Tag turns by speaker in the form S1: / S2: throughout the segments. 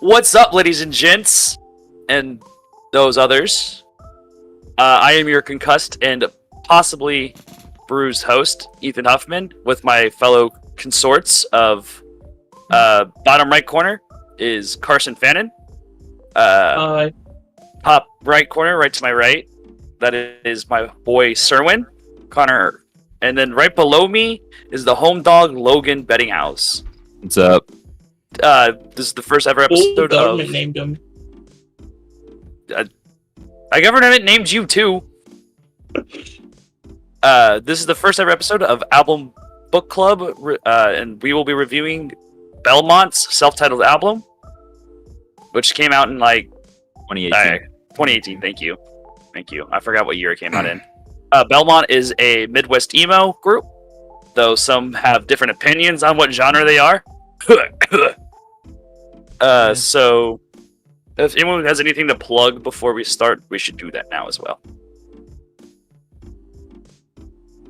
S1: What's up, ladies and gents, and those others? I am your concussed and possibly bruised host, Ethan Huffman, with my fellow consorts of bottom right corner is Carson Fannin. Top right corner, right to my right, that is my boy Serwin, Connor. And then right below me is the home dog Logan Bettinghouse.
S2: What's up?
S1: This is the first ever episode
S3: government
S1: of.
S3: named him.
S1: I government named you too. This is the first ever episode of Album Book Club, and we will be reviewing Belmont's self-titled album, which came out in
S2: 2018.
S1: 2018. Thank you. I forgot what year it came out in. Belmont is a Midwest emo group, though some have different opinions on what genre they are. So, if anyone has anything to plug before we start, we should do that now as well.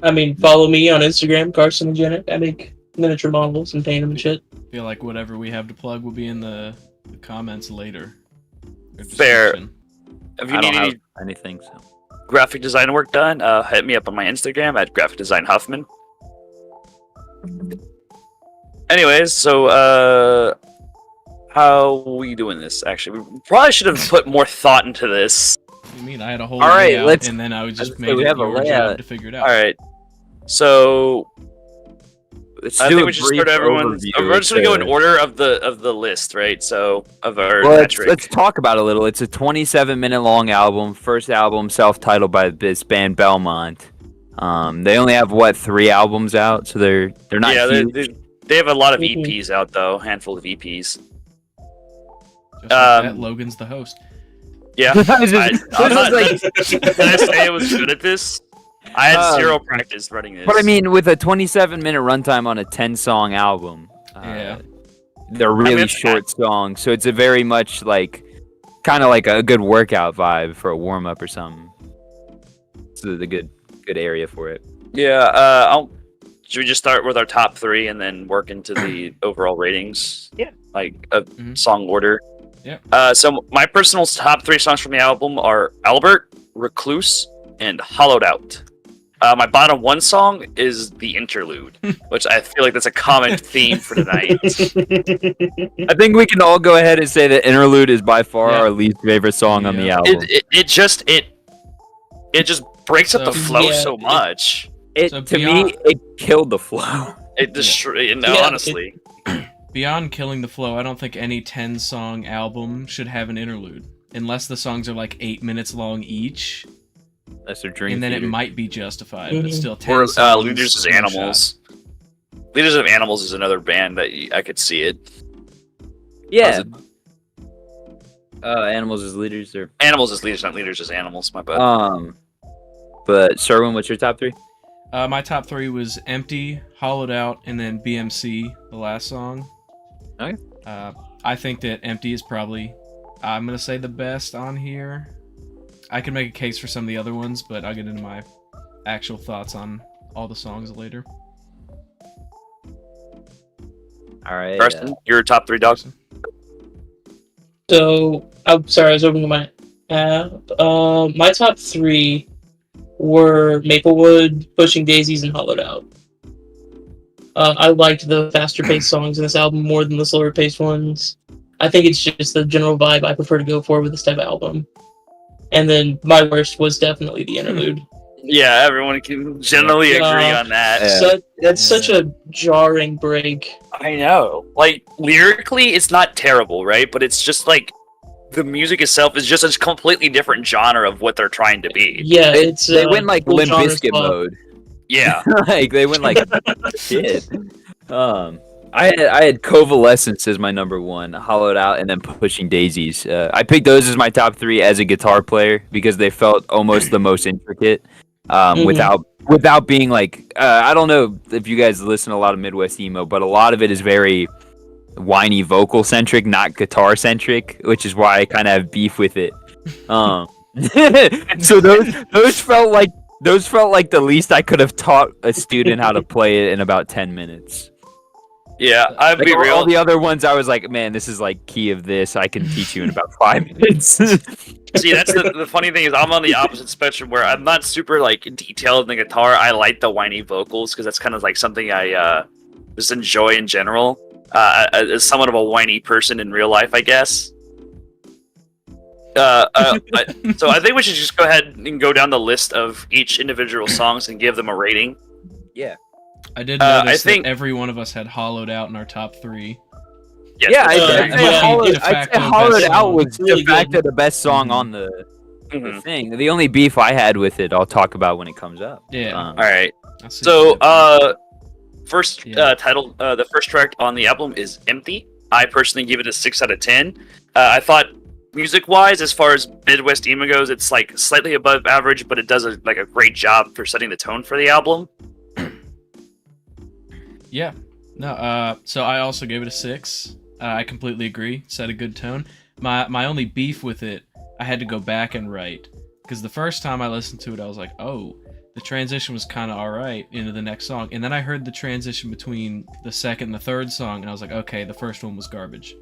S3: I mean, follow me on Instagram, Carson and Janet. I make miniature models and paint them and shit.
S4: I feel like whatever we have to plug will be in the comments later.
S1: Fair. If you
S2: I don't
S1: need
S2: have
S1: any
S2: anything, so.
S1: graphic design work done, hit me up on my Instagram at Graphic Design Huffman. Anyways, so how are we doing this? Actually, we probably should have put more thought into this.
S4: You mean I had a whole
S2: All right,
S4: layout, and then I was just made
S2: we
S4: it
S2: have a
S4: your
S2: layout.
S4: job to figure it out.
S1: All right, so
S2: Let's
S1: I
S2: do
S1: think
S2: a
S1: we should
S2: brief
S1: start everyone's.
S2: overview
S1: We're just gonna go in
S2: to-
S1: order of the list, right? So of our
S2: Well,
S1: metric.
S2: let's talk about it a little. It's a 27-minute long album, first album self-titled by this band Belmont. They only have 3 albums out, so they're not
S1: yeah,
S2: huge.
S1: they have a lot of
S3: Mhm.
S1: EPs out though, handful of EPs.
S4: Just like that, Logan's the host.
S1: Yeah,
S2: I was just-
S1: I'm not,
S2: this
S1: did I say I was good at this? I had 0 practice running this.
S2: But I mean, with a 27-minute runtime on a 10-song album,
S4: Yeah.
S2: they're really
S1: mean,
S2: short songs, so it's a very much kind of like a good workout vibe for a warm-up or something. So the good area for it.
S1: yeah. Should we just start with our top 3 and then work into the overall ratings?
S2: Yeah.
S1: Like a
S4: Mhm.
S1: song order.
S4: Yeah.
S1: So my personal top 3 songs from the album are Albert, Recluse, and Hollowed Out. My bottom 1 song is the interlude, which I feel like that's a common theme for tonight.
S2: I think we can all go ahead and say that Interlude is by far
S4: Yeah.
S2: our least favorite song on the
S4: Yeah.
S2: album.
S1: It just breaks up
S4: So-
S1: the flow
S3: Yeah,
S1: so much.
S4: So
S2: To
S4: beyond-
S2: me, it killed the flow.
S1: It destroyed. No,
S3: Yeah,
S1: honestly.
S4: Beyond killing the flow, I don't think any 10-song album should have an interlude. Unless the songs are 8 minutes long each,
S2: That's their dream.
S4: and then it
S2: theater.
S4: might be justified, but
S3: Mhm.
S4: still 10
S1: Or
S4: songs.
S1: Leaders as
S4: no shot.
S1: Animals. Leaders of Animals is another band that I could see it.
S2: Yeah. Animals as leaders, or
S1: Animals is Leaders, not Leaders as Animals. My bad.
S2: But Sherwin, what's your top 3?
S4: My top 3 was Empty, Hollowed Out, and then BMC, the last song.
S2: Okay.
S4: I think that Empty is probably, I'm going to say, the best on here. I can make a case for some of the other ones, but I'll get into my actual thoughts on all the songs later.
S2: All right.
S1: Karsten, your top 3 dogs.
S3: So, I'm sorry, I was opening my app. My top 3 were Maplewood, Pushing Daisies, and Hollowed Out. I liked the faster-paced songs in this album more than the slower-paced ones. I think it's just the general vibe I prefer to go for with this type of album. And then my worst was definitely the interlude.
S1: Yeah, everyone can generally agree on that.
S2: Yeah.
S3: So that's such a jarring break.
S1: I know. Lyrically, it's not terrible, right? But it's just the music itself is just a completely different genre of what they're trying to be.
S3: Yeah,
S2: They went
S3: full
S2: Limp
S3: genre
S2: Bizkit
S3: swap.
S2: mode.
S1: Yeah.
S2: They went shit. I had Convalescence as my number 1, Hollowed Out, and then Pushing Daisies. I picked those as my top 3 as a guitar player because they felt almost the most intricate. Without being I don't know if you guys listen to a lot of Midwest emo, but a lot of it is very whiny vocal centric, not guitar centric, which is why I kind of have beef with it. So those felt like the least I could have taught a student how to play it in about 10 minutes.
S1: Yeah, I'd
S2: Like
S1: be
S2: all
S1: real.
S2: the other ones, I was like, man, this is like key of this. I can teach you in about 5 minutes.
S1: See, that's the funny thing is I'm on the opposite spectrum where I'm not super like detailed in the guitar. I like the whiny vocals because that's kind of like something I just enjoy in general. As somewhat of a whiny person in real life, I guess. So I think we should just go ahead and go down the list of each individual songs and give them a rating.
S2: Yeah.
S4: I did notice
S1: I think-
S4: that every one of us had Hollowed Out in our top 3.
S1: Yes,
S2: Yeah,
S1: that's
S3: Uh,
S2: I'd
S1: fair.
S2: say
S3: yeah,
S2: Hollowed,
S4: de facto
S2: Hollowed
S4: best
S2: Out
S4: song.
S2: was
S3: Really
S2: de facto
S3: good.
S2: the best song
S4: Mhm.
S2: on the
S1: Mhm.
S2: thing. The only beef I had with it, I'll talk about when it comes up.
S4: Yeah.
S1: All right.
S4: I see
S1: So,
S4: that.
S1: first
S4: Yeah.
S1: title, the first track on the album is "Empty." I personally give it a 6 out of 10. I thought, music-wise, as far as Midwest emo goes, it's like slightly above average, but it does a great job for setting the tone for the album.
S4: Yeah. No, so I also gave it a 6. I completely agree. Set a good tone. My only beef with it, I had to go back and write. Because the first time I listened to it, I was like, oh, the transition was kind of alright into the next song. And then I heard the transition between the second and the third song, and I was like, okay, the first one was garbage.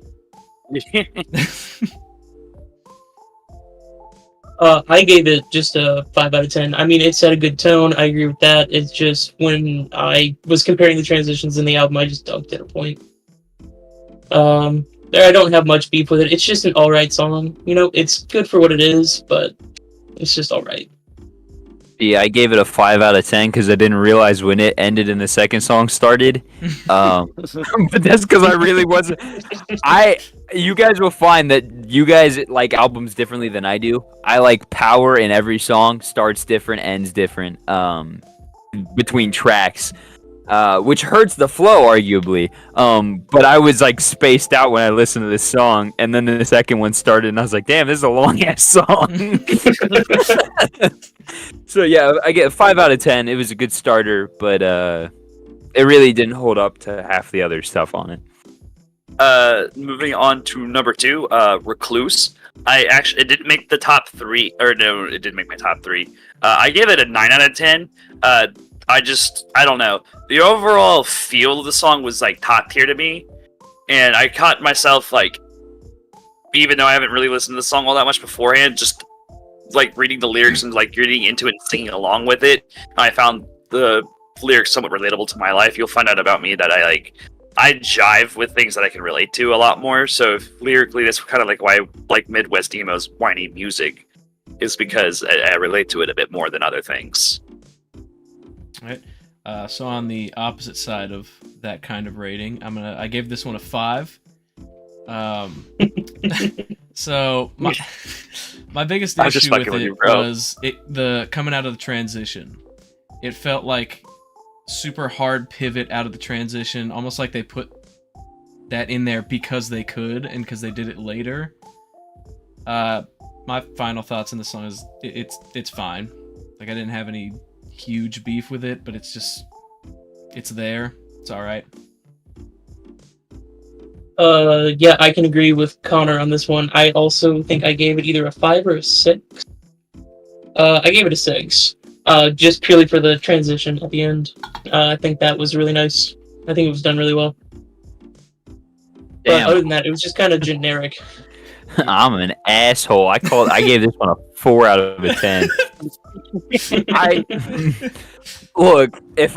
S3: I gave it just a 5 out of 10. I mean, it set a good tone. I agree with that. It's just when I was comparing the transitions in the album, I just dunked at a point. There, I don't have much beef with it. It's just an alright song. You know, it's good for what it is, but it's just alright.
S2: Yeah, I gave it a 5 out of 10 because I didn't realize when it ended and the second song started. But that's because I really wasn't. You guys will find that you guys like albums differently than I do. I like power in every song, starts different, ends different, between tracks, which hurts the flow, arguably. But I was like spaced out when I listened to this song, and then the second one started, and I was like, damn, this is a long ass song. So yeah, I get a 5 out of 10. It was a good starter, but it really didn't hold up to half the other stuff on it.
S1: Moving on to number 2, Recluse. It didn't make the top 3, or no, it did make my top 3. I gave it a 9 out of 10. I don't know. The overall feel of the song was like top tier to me, and I caught myself like, even though I haven't really listened to the song all that much beforehand, just like reading the lyrics and like getting into it and singing along with it. I found the lyrics somewhat relatable to my life. You'll find out about me that I jive with things that I can relate to a lot more. So lyrically, that's kind of like why I like Midwest emo's whiny music, is because I relate to it a bit more than other things.
S4: Right. So on the opposite side of that kind of rating, I gave this one a 5. So my biggest
S1: I was just
S4: issue with
S1: fucking with
S4: it
S1: you, bro.
S4: was the coming out of the transition. It felt like super hard pivot out of the transition, almost like they put that in there because they could and because they did it later. My final thoughts on the song is it's fine. Like, I didn't have any huge beef with it, but it's there. It's all right.
S3: Yeah, I can agree with Connor on this one. I also think I gave it either a 5 or a 6. I gave it a 6. Just purely for the transition at the end. I think that was really nice. I think it was done really well. But
S2: Damn.
S3: other than that, it was just kind of generic.
S2: I'm an asshole. I gave this one a 4 out of a 10. Look, if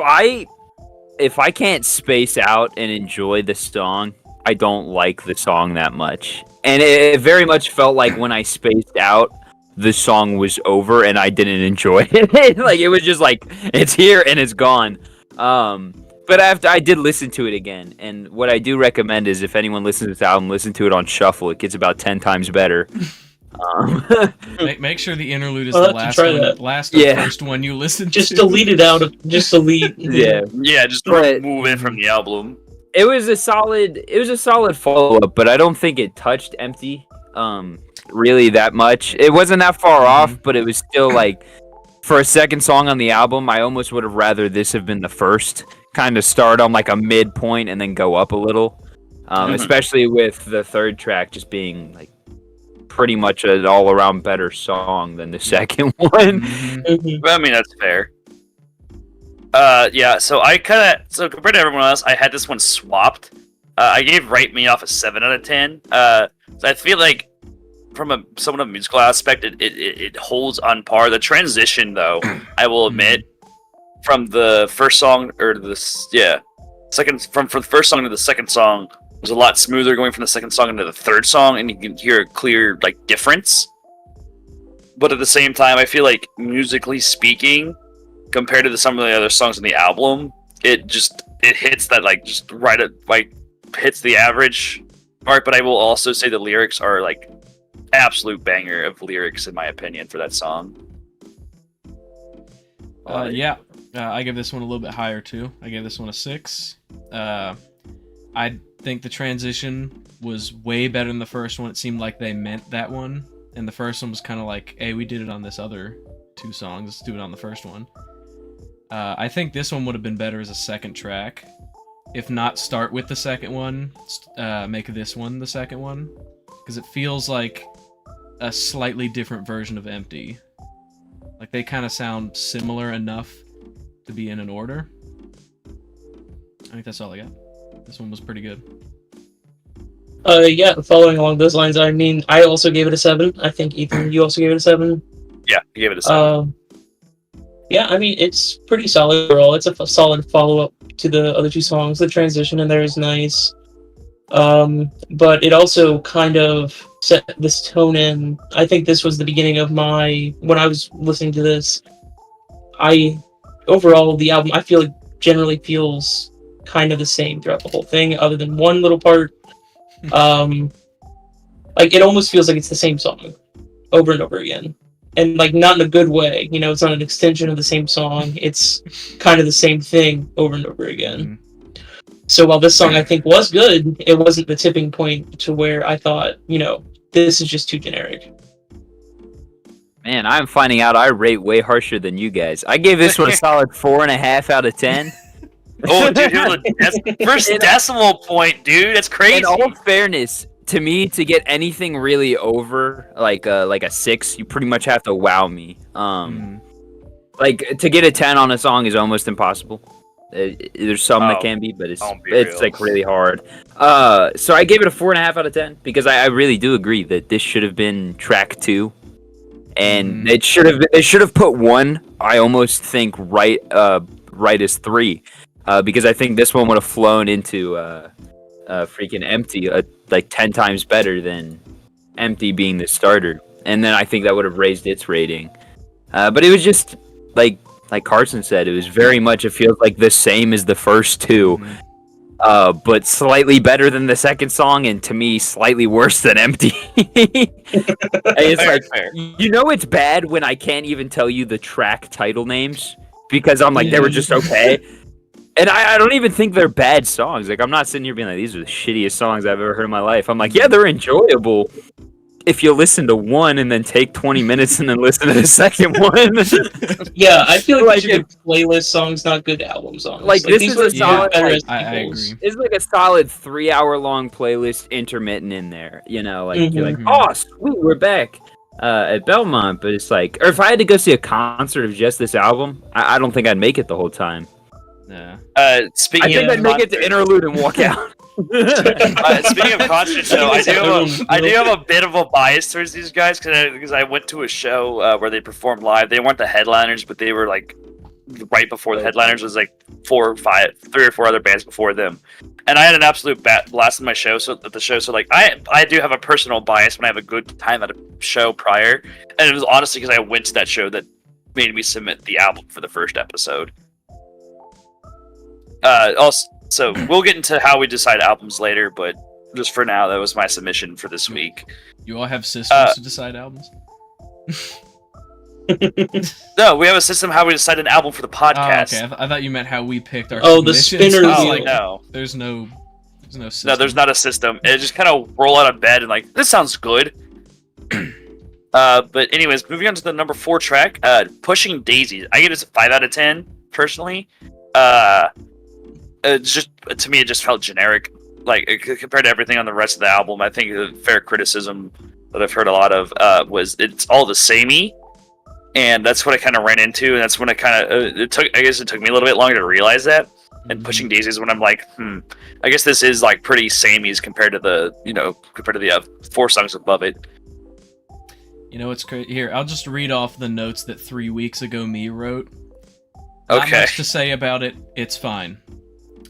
S2: I can't space out and enjoy the song, I don't like the song that much. And it very much felt like when I spaced out, the song was over and I didn't enjoy it. Like, it was just like, it's here and it's gone. But I did listen to it again, and what I do recommend is if anyone listens to this album, listen to it on shuffle. It gets about 10 times better.
S4: Make sure the interlude is
S3: I'll
S4: the
S3: have to
S4: last
S3: try
S4: one,
S3: that.
S4: first one you listen to.
S3: Just delete it out of. Just delete.
S2: Yeah,
S1: Yeah, just
S2: But-
S1: remove it from the album.
S2: it was a solid follow up, but I don't think it touched Empty really that much. It wasn't that far off, but it was still like, for a second song on the album, I almost would have rather this have been the first. Kind of start on like a midpoint and then go up a little, especially with the third track just being like pretty much an all around better song than the second one.
S4: Mhm.
S3: Mhm.
S1: But, I mean, that's fair. Yeah. So compared to everyone else, I had this one swapped. I gave "Write Me Off" a 7 out of 10. So I feel like from a somewhat of a musical aspect, it holds on par. The transition, though, I will admit, from the first song or from the first song to the second song was a lot smoother going from the second song into the third song, and you can hear a clear difference. But at the same time, I feel like musically speaking, compared to some of the other songs in the album, it hits that just right at hits the average mark. But I will also say the lyrics are absolute banger of lyrics in my opinion for that song.
S4: I give this one a little bit higher too. I gave this one a 6. I think the transition was way better than the first one. It seemed like they meant that one, and the first one was kind of like, hey, we did it on this other 2 songs, let's do it on the first one. I think this one would have been better as a second track. If not, start with the second one, make this one the second one, because it feels like a slightly different version of Empty. Like, they kind of sound similar enough to be in an order. I think that's all I got. This one was pretty good.
S3: Yeah, following along those lines, I mean, I also gave it a 7. I think, Ethan, you also gave it a 7.
S1: Yeah, I gave it a 7.
S3: Yeah, I mean, it's pretty solid overall. It's a solid follow-up to the other 2 songs. The transition in there is nice. But it also kind of set this tone in. I think this was the beginning of when I was listening to this, overall, the album, I feel generally feels kind of the same throughout the whole thing, other than one little part. It almost feels like it's the same song over and over again. And not in a good way, it's not an extension of the same song. It's kind of the same thing over and over again. So while this song I think was good, it wasn't the tipping point to where I thought, this is just too generic.
S2: Man, I'm finding out I rate way harsher than you guys. I gave this one a solid 4.5 out of 10.
S1: Oh, dude, that's first decimal point, dude. That's crazy.
S2: In all fairness, to me, to get anything really over like a 6, you pretty much have to wow me. To get a 10 on a song is almost impossible. There's some that can be, but it's really hard. So I gave it a 4.5 out of 10 because I really do agree that this should have been track 2, and it should have put 1. I almost think right as 3, because I think this one would have flown into freaking Empty 10 times better than Empty being the starter, and then I think that would have raised its rating. But it was just like Carson said, it was very much, it feels like the same as the first 2, but slightly better than the second song, and to me, slightly worse than Empty. It's fair. It's bad when I can't even tell you the track title names, because I'm like, they were just okay. And I don't even think they're bad songs. I'm not sitting here being like, these are the shittiest songs I've ever heard in my life. I'm like, yeah, they're enjoyable if you listen to one and then take 20 minutes and then listen to the second one.
S3: Yeah, I feel like these are good playlist songs, not good album songs.
S2: This is a solid.
S4: I agree.
S2: It's a solid 3-hour-long playlist intermittent in there. You're like, oh sweet, we're back at Belmont. But it's or if I had to go see a concert of just this album, I don't think I'd make it the whole time.
S4: Yeah.
S2: I think I'd make it to interlude and walk out.
S1: Speaking of concerts, though, I do have a bit of a bias towards these guys because I went to a show where they performed live. They weren't the headliners, but they were right before the headliners. It was 3 or 4 other bands before them, and I had an absolute blast in my show. So at the show, I do have a personal bias when I have a good time at a show prior, and it was honestly because I went to that show that made me submit the album for the first episode. So we'll get into how we decide albums later, but just for now, that was my submission for this week.
S4: You all have systems to decide albums?
S1: No, we have a system how we decide an album for the podcast.
S4: Oh, okay. I thought you meant how we picked our
S3: the spinner wheel.
S1: No.
S4: There's no system.
S1: No, there's not a system. It just kind of roll out of bed and this sounds good. But anyways, moving on to the number 4 track, Pushing Daisies. I give this a 5 out of 10, personally. To me, it just felt generic. Compared to everything on the rest of the album, I think the fair criticism that I've heard a lot of was it's all the samey. and that's what I kind of ran into, and that's when I kind of it took. I guess it took me a little bit longer to realize that. And Pushing Daisies when I'm like, I guess this is like pretty samey as compared to the four songs above it.
S4: You know what's crazy? Here, I'll just read off the notes that 3 weeks ago me wrote. Not
S1: Okay.
S4: much to say about it. It's fine.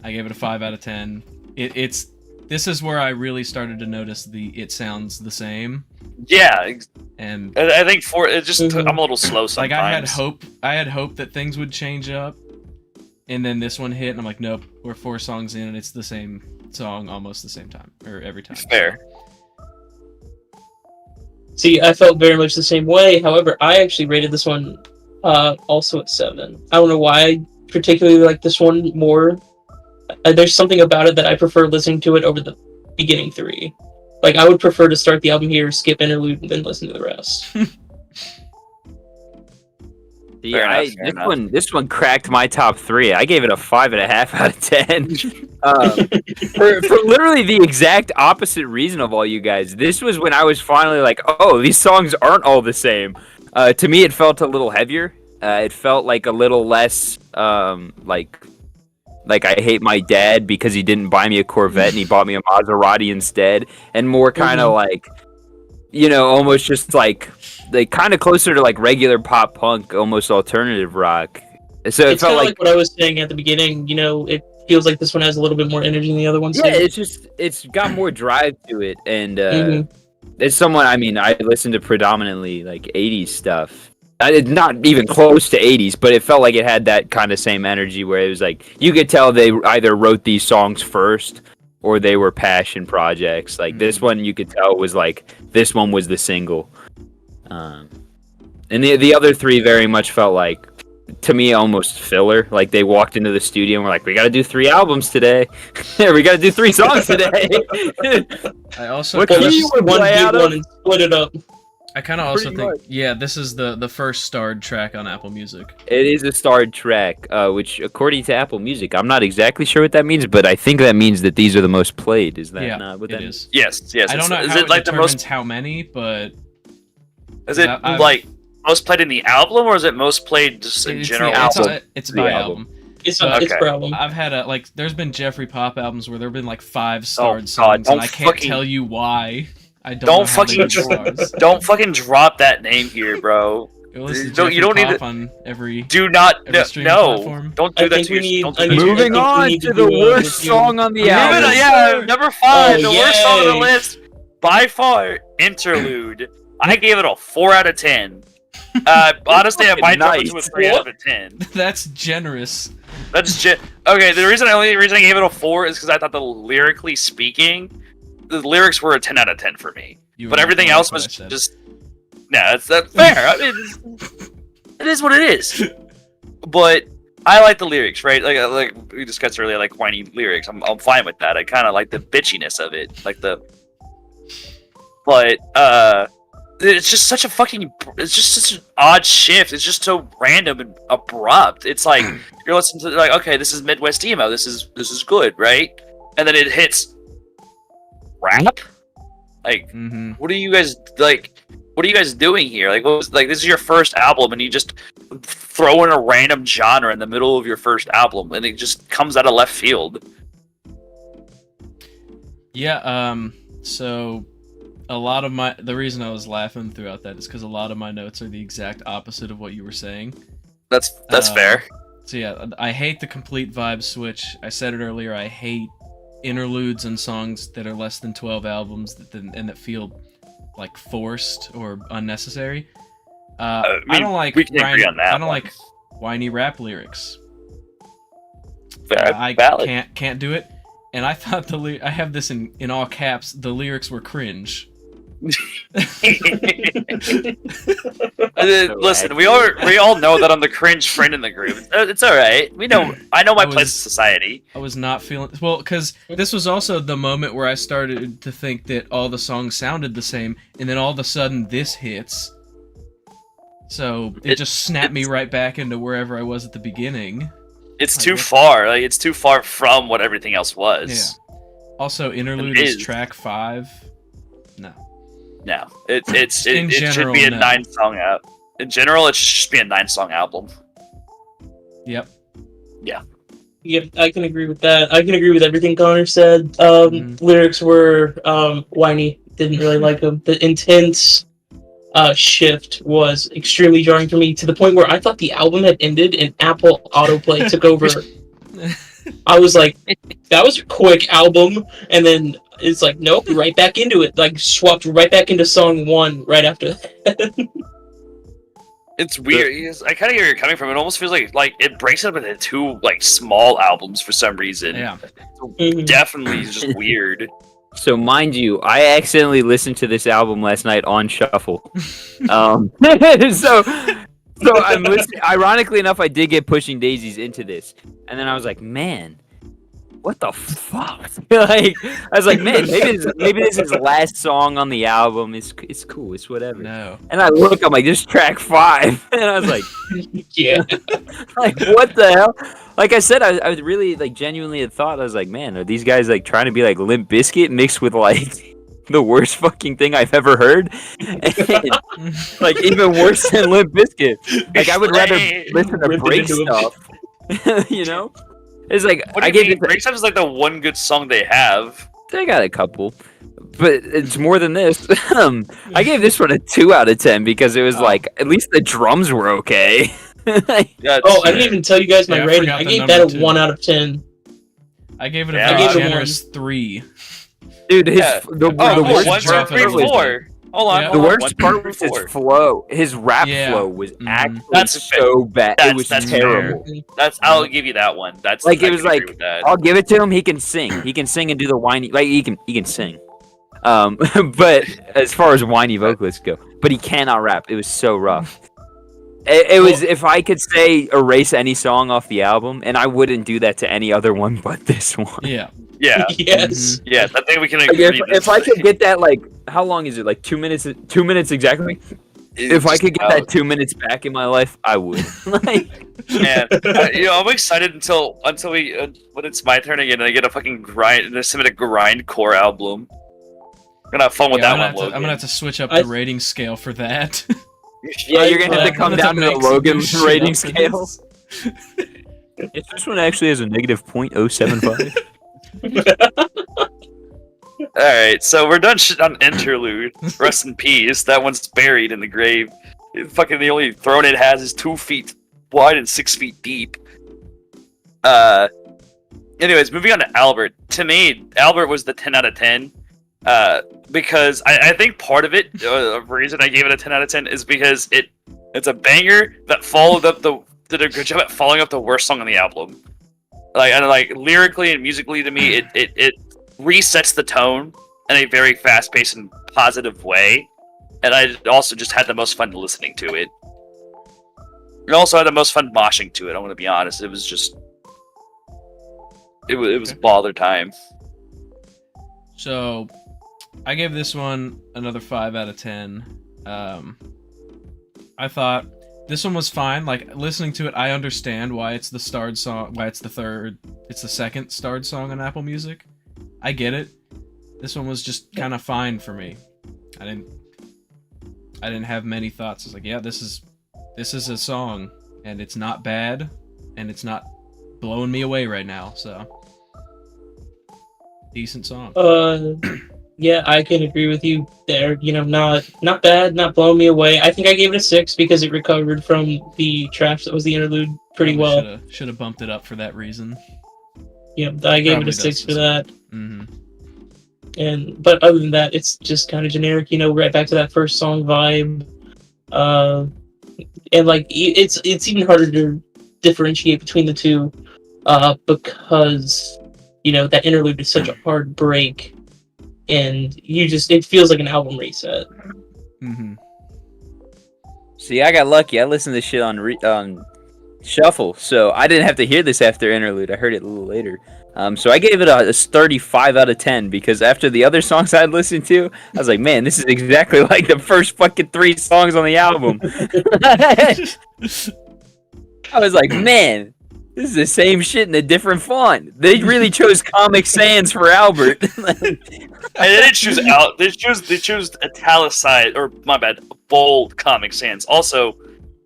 S4: I gave it a 5 out of 10. This is where I really started to notice it sounds the same.
S1: Yeah,
S4: And
S1: I think I'm a little slow sometimes.
S4: like I had hope that things would change up. And then this one hit, and I'm like, nope, we're 4 songs in, and it's the same song almost the same time, or every time.
S1: Fair.
S3: See, I felt very much the same way. However, I actually rated this one also at 7. I don't know why I particularly like this one more. There's something about it that I prefer listening to it over the beginning 3. Like, I would prefer to start the album here, skip interlude, and then listen to the rest.
S2: Yeah, this one cracked my top 3. I gave it a 5.5 out of 10. For literally the exact opposite reason of all you guys. This was when I was finally like, oh, these songs aren't all the same. To me, it felt a little heavier. It felt like a little less like I hate my dad because he didn't buy me a Corvette and he bought me a Maserati instead, and more kind of like, almost just like kind of closer to like regular pop punk, almost alternative rock. So it felt
S3: like what I was saying at the beginning. It feels like this one has a little bit more energy than the other ones.
S2: Yeah, it's got more drive to it, and it's someone. I mean, I listened to predominantly like 80s stuff. Not even close to 80s, but it felt like it had that kind of same energy where it was like you could tell they either wrote these songs first or they were passion projects. Like this one, you could tell it was like this one was the single. And the other 3 very much felt like, to me, almost filler. Like they walked into the studio and were like, "We got to do 3 albums today. We got to do 3 songs today."
S4: I also
S2: What
S3: Well,
S2: key you would play out of?
S3: and split it up.
S4: I kind of also
S2: Pretty
S4: think,
S2: much.
S4: yeah, this is the first starred track on Apple Music.
S2: It is a starred track, which, according to Apple Music, I'm not exactly sure what that means, but I think that means that these are the most played. Is that not what
S4: it
S2: that
S4: is.
S1: Yes.
S4: I don't know
S1: Is
S4: how
S1: it
S4: it
S1: like the
S4: determines
S1: most?
S4: how many, but
S1: Is it
S4: I've-
S1: like most played in the album, or is it most played just in
S4: it's
S1: general?
S4: it's
S2: The
S4: by
S2: album.
S4: album.
S3: It's
S1: Okay.
S3: per album.
S4: I've had there's been Jeffrey Pop albums where there've been like 5 starred
S1: God,
S4: songs, and
S1: don't
S4: I can't
S1: fucking-
S4: tell you why. I don't
S1: Don't
S4: know how they
S1: fucking
S4: get stars.
S1: Don't fucking drop that name here, bro.
S4: Go listen to
S1: You
S4: Jeffrey
S1: don't need
S4: Pop
S1: to-
S4: on every.
S1: Do not.
S4: Every streaming
S1: No.
S4: platform.
S1: Don't do
S3: I
S1: that
S3: think
S1: to
S3: we
S1: your.
S3: need-
S1: Don't do
S3: I
S1: that
S3: need-
S1: to your-
S2: Moving
S3: I think we
S2: on
S3: need
S2: to
S3: to
S2: the
S3: do a
S2: worst
S3: review.
S2: song on the
S1: Moving
S2: album.
S1: on, yeah, number 5, the worst song on the
S3: yay.
S1: list, by far, Interlude. I gave it a 4 out of 10. Honestly, I might drop it to a 3 out of 10.
S4: That's generous.
S1: That's okay. The only reason I gave it a 4 is because I thought lyrically speaking, the lyrics were a 10 out of 10 for me.
S4: You
S1: But
S4: were
S1: everything
S4: not
S1: else
S4: what I
S1: was
S4: said.
S1: just that's fair. I mean, it is what it is. But I like the lyrics, right? Like we discussed earlier, like whiny lyrics. I'm fine with that. I kind of like the bitchiness of it, but it's just such such an odd shift. It's just so random and abrupt. It's like you're listening to like, okay, this is Midwest emo. This is good, right? And then it hits rap. Like, what are you guys like? What are you guys doing here? Like, this is your first album, and you just throw in a random genre in the middle of your first album, and it just comes out of left field.
S4: Yeah. So a lot of the reason I was laughing throughout that is because a lot of my notes are the exact opposite of what you were saying.
S1: That's fair.
S4: So yeah, I hate the complete vibe switch. I said it earlier. I hate interludes and songs that are less than 12 albums and that feel like forced or unnecessary. I don't like
S1: we can agree on that.
S4: I don't like whiny rap lyrics.
S1: Fair,
S4: I
S1: valid.
S4: can't do it. And I thought I have this in all caps. The lyrics were cringe.
S1: Listen, we all know that I'm the cringe friend in the group. It's all right. I know my place in society.
S4: I was not feeling well because this was also the moment where I started to think that all the songs sounded the same, and then all of a sudden this hits. So it just snapped me right back into wherever I was at the beginning.
S1: It's too far. Like, it's too far from what everything else was.
S4: Yeah. Also, interlude is track 5. No.
S1: No, it
S4: In
S1: should
S4: general,
S1: be a
S4: no.
S1: 9-song out. in general, it should just be a 9-song album.
S4: Yep.
S3: Yep, I can agree with that. I can agree with everything Connor said. Lyrics were whiny. Didn't really like them. The intense shift was extremely jarring for me, to the point where I thought the album had ended and Apple Autoplay took over. I was like, that was a quick album, and then it's like, nope, right back into it. Like, swapped right back into song 1 right after that.
S1: It's weird. I kind of get where you're coming from. It almost feels like it breaks it up into 2 like small albums for some reason.
S4: Yeah.
S1: Definitely is just weird.
S2: So mind you, I accidentally listened to this album last night on shuffle. So I'm listening. Ironically enough, I did get Pushing Daisies into this, and then I was like, man, what the fuck? Like, I was like, man, maybe this is the last song on the album. It's cool. It's whatever.
S4: No.
S2: And I look, I'm like, this is track 5, and I was like,
S3: Yeah.
S2: like, what the hell? Like I said, I was really like genuinely had thought, I was like, man, are these guys like trying to be like Limp Bizkit mixed with like the worst fucking thing I've ever heard? And, like even worse than Limp Bizkit. Like I would rather listen to break stuff. You know? It's like
S1: What do you mean? Break Stuff is like the one good song they have.
S2: They got a couple, but it's more than this. I gave this one a 2 out of 10 because it was like at least the drums were okay.
S3: I didn't even tell you guys my
S4: I
S3: rating.
S4: forgot
S3: I
S4: the
S3: gave
S4: number
S3: that a
S4: 2.
S3: 1 out of 10.
S4: I gave it a
S1: Yeah.
S4: very
S3: I gave it a
S4: generous 3.
S2: Dude, the
S1: Oh,
S2: worst
S1: 1, 2,
S2: part
S1: 3,
S2: was
S1: 4. Hold on.
S4: Yeah.
S2: the
S1: hold on.
S2: worst
S1: 1, 2,
S2: part
S1: 3,
S2: was his
S1: 4.
S2: flow. His rap
S4: Yeah.
S2: flow was actually
S1: That's
S2: so bad. It was
S1: that's
S2: terrible.
S1: I'll give you that one. That's
S2: Like,
S1: I
S2: it was
S1: can agree
S2: like,
S1: with that.
S2: I'll give it to him. He can sing. He can sing and do the whiny. Like he can sing. But as far as whiny vocalists go, but he cannot rap. It was so rough. It was, if I could say erase any song off the album, and I wouldn't do that to any other one but this one.
S4: Yeah.
S1: Yeah,
S3: Yes.
S1: yeah. I think we can
S2: Like,
S1: agree.
S2: if I could get that, like, how long is it? Like 2 minutes? 2 minutes exactly. If I could get that 2 minutes back in my life, I would. Like,
S1: Man, I'm excited until we when it's my turn again and I get a fucking submit a grindcore album. I'm gonna have fun with
S4: Yeah,
S1: that one,
S4: I'm gonna have to switch up
S3: I-
S4: the rating scale for that.
S2: yeah, you're gonna have to
S3: I'm
S2: come
S4: gonna have
S2: down
S4: to
S2: to
S4: make
S2: the
S4: some
S2: Logan
S4: new shit
S2: rating
S4: up for
S2: scale.
S4: this.
S2: If this one actually has a negative .075.
S1: Alright, so we're done shit on Interlude. Rest in peace. That one's buried in the grave. Fucking the only throne it has is 2 feet wide and 6 feet deep. Anyways, moving on to Albert. To me, Albert was the 10 out of 10. Because I think part of it, the reason I gave it a 10 out of 10 is because it's a banger that did a good job at following up the worst song on the album. Like lyrically and musically, to me, it resets the tone in a very fast-paced and positive way, and I also just had the most fun listening to it. I also had the most fun moshing to it. I want to be honest. It was just, it was bother time.
S4: So, I gave this one another 5 out of 10. I thought this one was fine. Like, listening to it, I understand why it's the starred song, why it's the second starred song on Apple Music. I get it. This one was just kind of fine for me. I didn't have many thoughts. I was like, yeah, this is a song, and it's not bad, and it's not blowing me away right now, so decent song.
S3: Yeah, I can agree with you there. You know, not bad, not blowing me away. I think I gave it a 6 because it recovered from the trash that was the interlude pretty well.
S4: Should have bumped it up for that reason.
S3: Yeah, I gave
S4: Probably
S3: it a 6
S4: does
S3: for that.
S4: Mm-hmm.
S3: But other than that, it's just kind of generic. You know, right back to that first song vibe. And like it's even harder to differentiate between the two, because you know that interlude is such a hard break, and it feels like an album reset.
S4: Mm-hmm.
S2: See, I got lucky. I listened to this shit on shuffle, so I didn't have to hear this after interlude. I heard it a little later. So I gave it a 35 out of 10 because after the other songs I'd listened to, I was like, man, this is exactly like the first fucking 3 songs on the album. I was like, man, this is the same shit in a different font. They really chose Comic Sans for Albert.
S1: they didn't choose out. They choose italicized or my bad, bold Comic Sans. Also,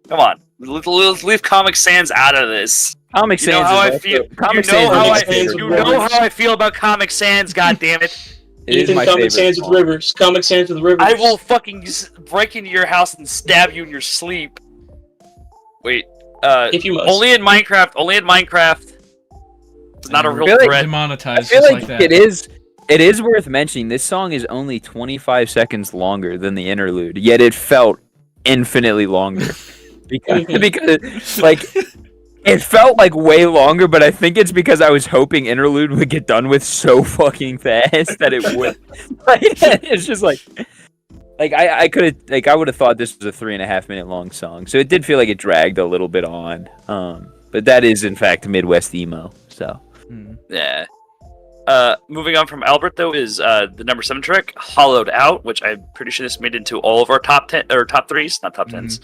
S1: come on, let's leave Comic Sans out of this.
S2: Comic
S1: You know
S2: Sans
S1: how
S2: is
S1: I feel.
S2: Comic
S1: You know
S2: Sans
S1: how
S2: is my
S1: I.
S2: favorite
S3: You
S1: You
S2: one.
S1: know how I feel about Comic Sans. God damn it!
S2: It is
S3: Ethan,
S2: my
S3: Comic
S2: favorite
S3: Sans with
S2: song.
S3: Rivers. Comic Sans with Rivers.
S1: I will fucking break into your house and stab you in your sleep. Wait.
S3: If you must.
S1: Only in Minecraft. Only in Minecraft. It's not a real
S2: Really?
S1: threat.
S2: I
S4: Demonetized
S2: feel
S4: just
S2: like
S4: like that.
S2: it is. It is worth mentioning. This song is only 25 seconds longer than the interlude, yet it felt infinitely longer. because like it felt like way longer, but I think it's because I was hoping interlude would get done with so fucking fast that it would. Like, it's just like I could have like I would have thought this was a 3.5 minute long song, so it did feel like it dragged a little bit on. But that is in fact Midwest emo. So
S1: Yeah. Moving on from Albert though is the number 7 track, Hollowed Out, which I'm pretty sure this made into all of our top 10 or top 3s, not top 10s.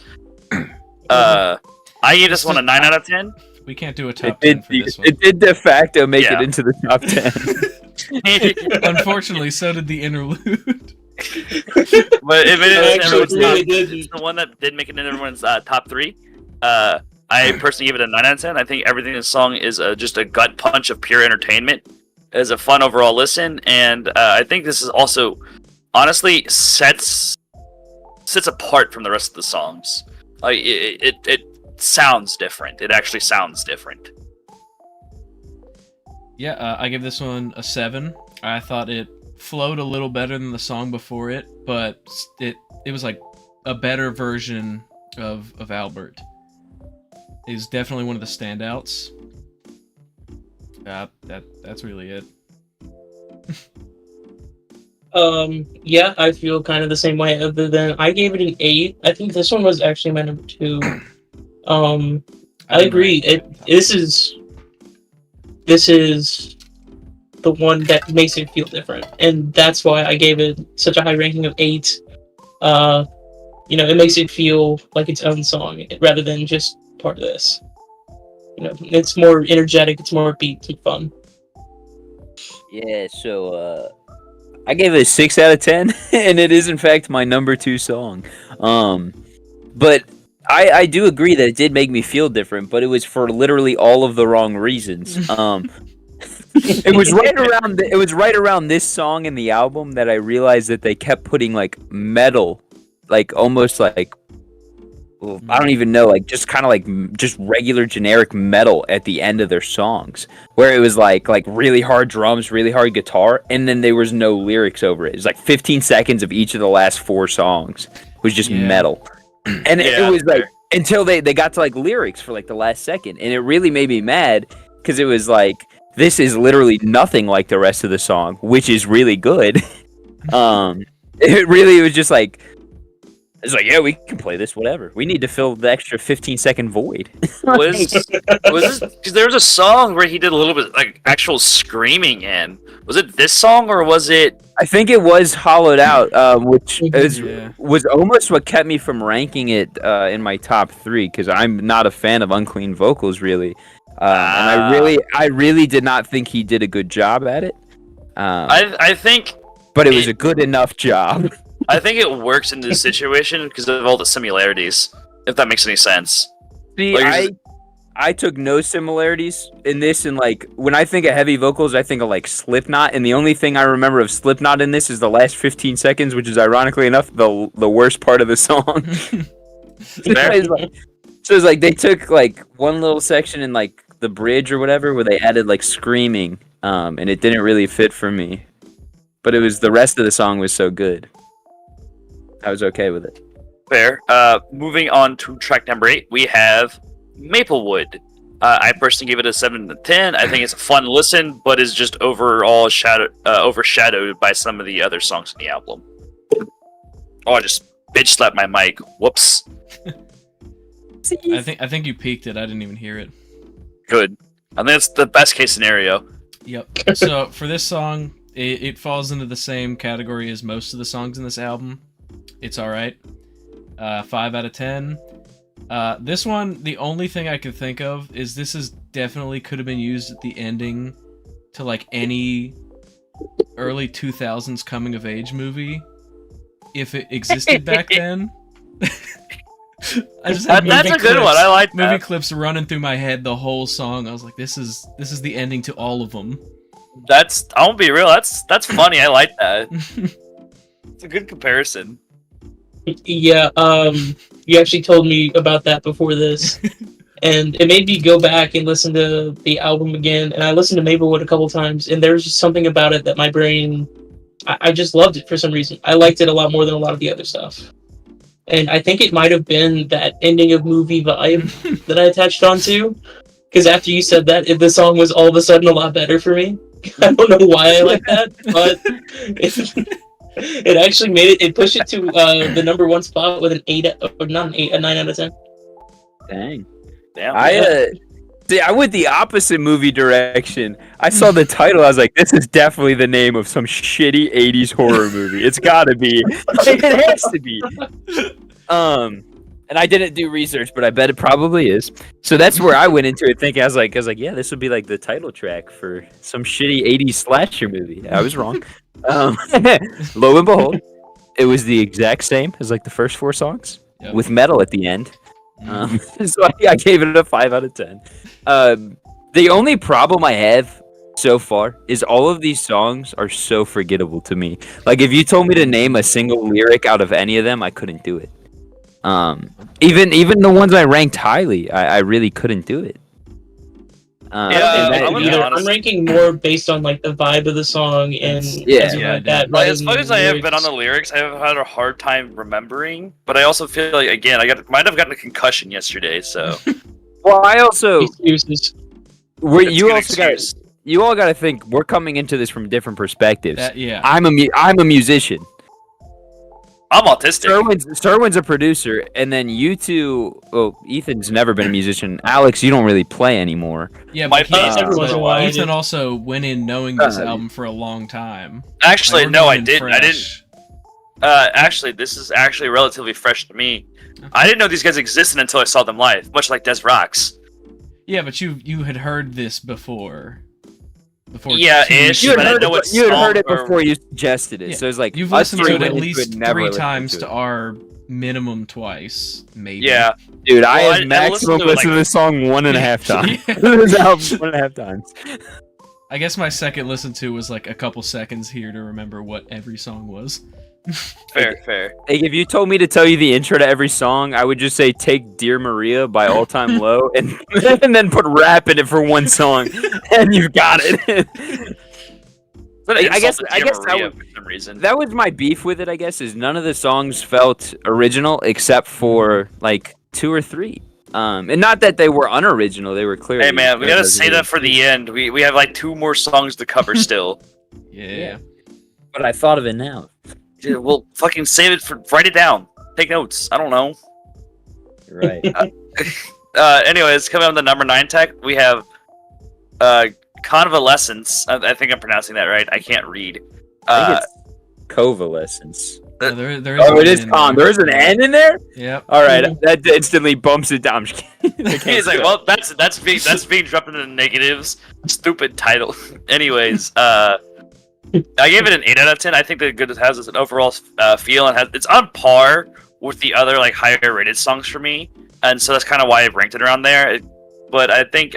S1: I gave this one a 9 out of 10.
S4: We can't do a top 10 for this one.
S2: It did de facto make
S1: Yeah.
S2: it into the top 10.
S4: Unfortunately, so did the interlude.
S1: But if it is
S3: Actually,
S1: it's
S3: really didn't.
S1: it's the one that did make it into everyone's top 3. I personally give it a 9 out of 10. I think everything in the song is just a gut punch of pure entertainment. It's a fun overall listen, and I think this is also honestly sets apart from the rest of the songs. Like it sounds different. It actually sounds different.
S4: Yeah, I give this one a 7. I thought it flowed a little better than the song before it, but it was like a better version of Albert. It was definitely one of the standouts. That's really it.
S3: Yeah, I feel kind of the same way. Other than I gave it an 8. I think this one was actually my number 2. I agree. This is the one that makes it feel different, and that's why I gave it such a high ranking of 8. It makes it feel like its own song rather than just part of this. It's more energetic, it's more upbeat and fun.
S2: Yeah, so I gave it a 6 out of 10, and it is in fact my number 2 song. But I do agree that it did make me feel different, but it was for literally all of the wrong reasons. It was right around this song in the album that I realized that they kept putting like metal, like almost like I don't even know, like just kind of like just regular generic metal at the end of their songs, where it was like really hard drums, really hard guitar, and then there was no lyrics over it. It was like 15 seconds of each of the last 4 songs was just metal, and it was like until they got to like lyrics for like the last second, and it really made me mad because it was like this is literally nothing like the rest of the song, which is really good. It really was just like. It's like, yeah, we can play this, whatever. We need to fill the extra 15-second void.
S1: was this because there was a song where he did a little bit like actual screaming in? Was it this song or was it?
S2: I think it was Hollowed Out, which
S4: Yeah.
S2: was almost what kept me from ranking it in my top 3 because I'm not a fan of unclean vocals, really, and I really did not think he did a good job at it.
S1: I think,
S2: but it was a good enough job.
S1: I think it works in this situation because of all the similarities. If that makes any sense.
S2: See,
S1: Like,
S2: I took no similarities in this, and like when I think of heavy vocals, I think of like Slipknot, and the only thing I remember of Slipknot in this is the last 15 seconds, which is ironically enough the worst part of the song. So it's like they took like one little section in like the bridge or whatever where they added like screaming, and it didn't really fit for me. But it was the rest of the song was so good. I was okay with it.
S1: Fair. Moving on to track number 8, we have Maplewood. I personally give it a 7 to 10. I think it's a fun listen, but is just overall overshadowed by some of the other songs in the album. Oh, I just bitch slapped my mic. Whoops.
S4: I think you peaked it. I didn't even hear it.
S1: Good. I think that's the best case scenario.
S4: Yep. So for this song, it falls into the same category as most of the songs in this album. It's alright. 5 out of 10. This one, the only thing I could think of is this is definitely could have been used at the ending to like any early 2000s coming of age movie if it existed back then. I just had
S1: That's
S4: movie
S1: a good one.
S4: clips-
S1: I like
S4: movie
S1: that.
S4: clips running through my head the whole song. I was like, this is the ending to all of them.
S1: I won't be real. That's funny. I like that. It's a good comparison.
S3: Yeah, you actually told me about that before this, and it made me go back and listen to the album again. And I listened to Maplewood a couple times, and there's just something about it that my brain, I just loved it for some reason. I liked it a lot more than a lot of the other stuff. And I think it might have been that ending of movie vibe that I attached onto. Because after you said that, the song was all of a sudden a lot better for me. I don't know why I like that, but it actually made it. It pushed it to the number one spot with an 8, or not an 8, a 9 out of 10.
S2: Dang.
S1: Damn.
S2: See, I went the opposite movie direction. I saw the title. I was like, "This is definitely the name of some shitty '80s horror movie. It's got to be. It has to be." And I didn't do research, but I bet it probably is. So that's where I went into it thinking. I was like, "Yeah, this would be like the title track for some shitty '80s slasher movie." I was wrong. Lo and behold, it was the exact same as like the first 4 songs with metal at the end. So I gave it a 5 out of 10. The only problem I have so far is all of these songs are so forgettable to me. Like if you told me to name a single lyric out of any of them, I couldn't do it. Even the ones I ranked highly, I really couldn't do it.
S1: Yeah,
S3: I'm,
S1: I'm gonna be honest.
S3: ranking more based on like the vibe of the song and everything
S4: yeah,
S3: like that.
S1: Like,
S3: rather
S1: as
S3: than
S1: far
S3: the
S1: as I have been on
S3: lyrics.
S1: the lyrics, I have had a hard time remembering. But I also feel like again, might have gotten a concussion yesterday, so
S2: Well, I also
S3: Excuses.
S1: it's
S2: you
S1: an
S2: also got
S1: excuse.
S2: you all got to think we're coming into this from different perspectives.
S4: Yeah.
S2: I'm a musician.
S1: I'm autistic.
S2: Serwin's a producer, and then you two. Well, Ethan's never been a musician. Alex, you don't really play anymore.
S4: Yeah,
S1: My
S4: but
S1: bass
S3: every once in a while I
S4: Ethan
S3: do.
S4: also went in knowing this
S2: Uh,
S4: album for a long time.
S1: Actually,
S4: Like, we're
S1: no, I
S4: going in
S1: didn't. I didn't.
S4: fresh.
S1: Actually, this is actually relatively fresh to me. I didn't know these guys existed until I saw them live, much like Des Rocks.
S4: Yeah, but you had heard this before.
S1: Yeah,
S4: 2
S1: ish,
S4: weeks
S2: You had
S1: but I
S4: ago.
S1: didn't know what
S2: you had heard it
S1: song or-
S2: before you suggested it,
S4: Yeah.
S2: so it's like
S4: You've
S2: us
S4: listened
S2: three
S4: to it
S2: went
S4: at
S2: into
S4: least
S2: never
S4: 3
S2: listened
S4: times
S2: to
S4: to
S2: it.
S4: our minimum twice, maybe.
S1: Yeah,
S2: Dude, I
S1: Well,
S2: have
S1: I
S2: maximum
S1: listened to it,
S2: listened to this song 1.5 times.
S4: Yeah.
S2: This album 1.5 times.
S4: I guess my second listen to was like a couple seconds here to remember what every song was.
S1: fair.
S2: Like, if you told me to tell you the intro to every song, I would just say take "Dear Maria" by All Time Low and and then put rap in it for one song, and you've got it.
S1: But
S2: I guess that
S1: Maria
S2: would-
S1: for some reason.
S2: That was my beef with it, I guess, is none of the songs felt original except for like 2 or 3. And not that they were unoriginal; they were clearly.
S1: Hey man, we gotta say that for the end. We have like 2 more songs to cover still.
S4: Yeah.
S2: But I thought of it now.
S1: Dude, we'll fucking save it for. Write it down. Take notes. I don't know.
S2: Right.
S1: Anyways, coming on the number 9 tech, we have Convalescence. I think I'm pronouncing that right. I can't read.
S2: I think it's Covalescence.
S4: Yeah, there is
S2: Oh,
S4: an
S2: it is
S4: N
S2: con.
S4: there.
S2: There's an N in there.
S4: Yep.
S2: All right, that instantly bumps it down. I'm just kidding. I can't
S1: He's like,
S2: do it.
S1: well, that's being dropped into the negatives. Stupid title. Anyways, I gave it an 8 out of 10. I think that it has an overall feel and it's on par with the other like higher rated songs for me, and so that's kind of why I ranked it around there. But I think,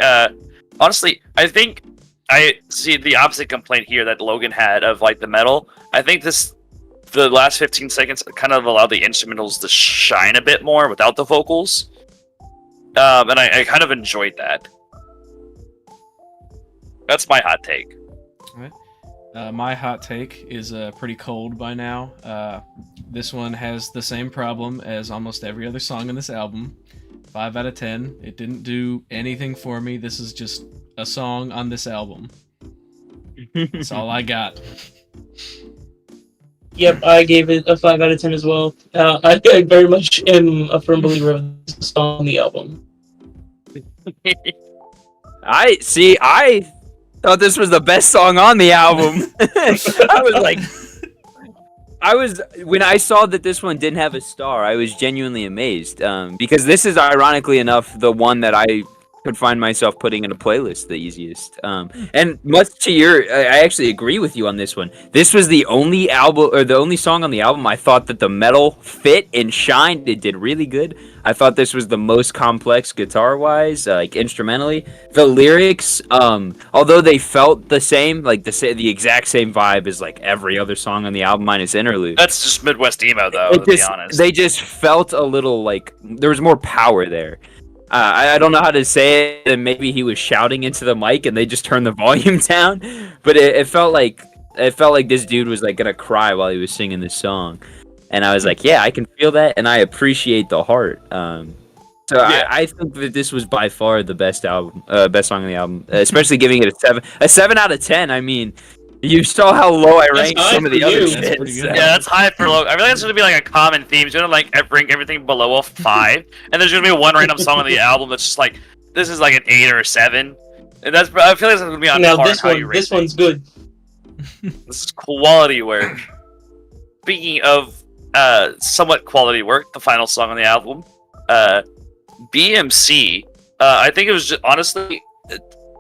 S1: honestly, I think I see the opposite complaint here that Logan had of like the metal. I think the last 15 seconds kind of allowed the instrumentals to shine a bit more without the vocals, and I kind of enjoyed that. That's my hot take.
S4: My hot take is pretty cold by now. This one has the same problem as almost every other song on this album. 5 out of 10. It didn't do anything for me. This is just a song on this album. That's all I got.
S3: Yep, I gave it a 5 out of 10 as well. I very much am a firm believer of this song on the album.
S2: I thought this was the best song on the album. I was when I saw that this one didn't have a star, I was genuinely amazed. Because this is ironically enough the one that I could find myself putting in a playlist the easiest. And much to your, I actually agree with you on this one. This was the only album or the only song on the album I thought that the metal fit and shined. It did really good. I thought this was the most complex guitar wise, like instrumentally. The lyrics, although they felt the same, like the exact same vibe as like every other song on the album minus interlude.
S1: That's just Midwest emo, though. To be honest,
S2: They just felt a little like there was more power there. I don't know how to say it, and maybe he was shouting into the mic and they just turned the volume down, but it felt like this dude was like gonna cry while he was singing this song, and I was like, yeah, I can feel that, and I appreciate the heart. I think that this was by far the best song on the album, especially giving it a 7 out of 10. I mean, you saw how low I ranked some of the other
S3: you.
S2: shit.
S4: That's pretty good.
S1: yeah, that's high for low. I feel like that's gonna be like a common theme. It's gonna like bring everything below a 5, and there's gonna be one random song on the album that's just like this is like an 8 or a 7, and that's I feel like it's gonna be on
S3: Now
S1: par
S3: this
S1: how you
S3: one,
S1: rate
S3: this one's good.
S1: This is quality work. Speaking of somewhat quality work, the final song on the album, BMC. I think it was just honestly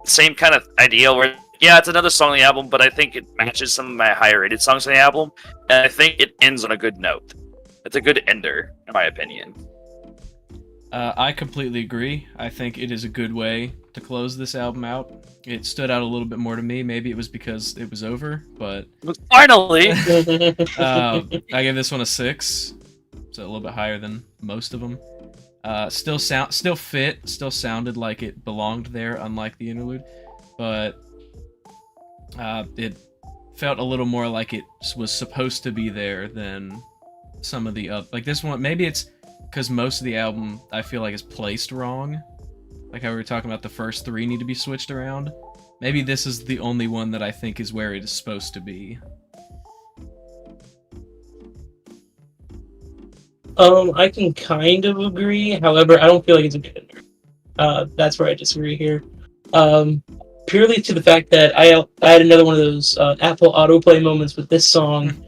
S1: same kind of idea where yeah, it's another song on the album, but I think it matches some of my higher rated songs on the album, and I think it ends on a good note. It's a good ender, in my opinion.
S4: I completely agree. I think it is a good way to close this album out. It stood out a little bit more to me. Maybe it was because it was over, but
S1: Finally,
S4: I gave this one a 6, so a little bit higher than most of them. Still sounded like it belonged there, unlike the interlude, but it felt a little more like it was supposed to be there than some of the like this one. Maybe it's because most of the album I feel like is placed wrong, like how we were talking about the first 3 need to be switched around. Maybe this is the only one that I think is where it is supposed to be.
S3: I can kind of agree. However, I don't feel like it's a good ender. That's where I disagree here. Purely to the fact that I had another one of those Apple autoplay moments with this song,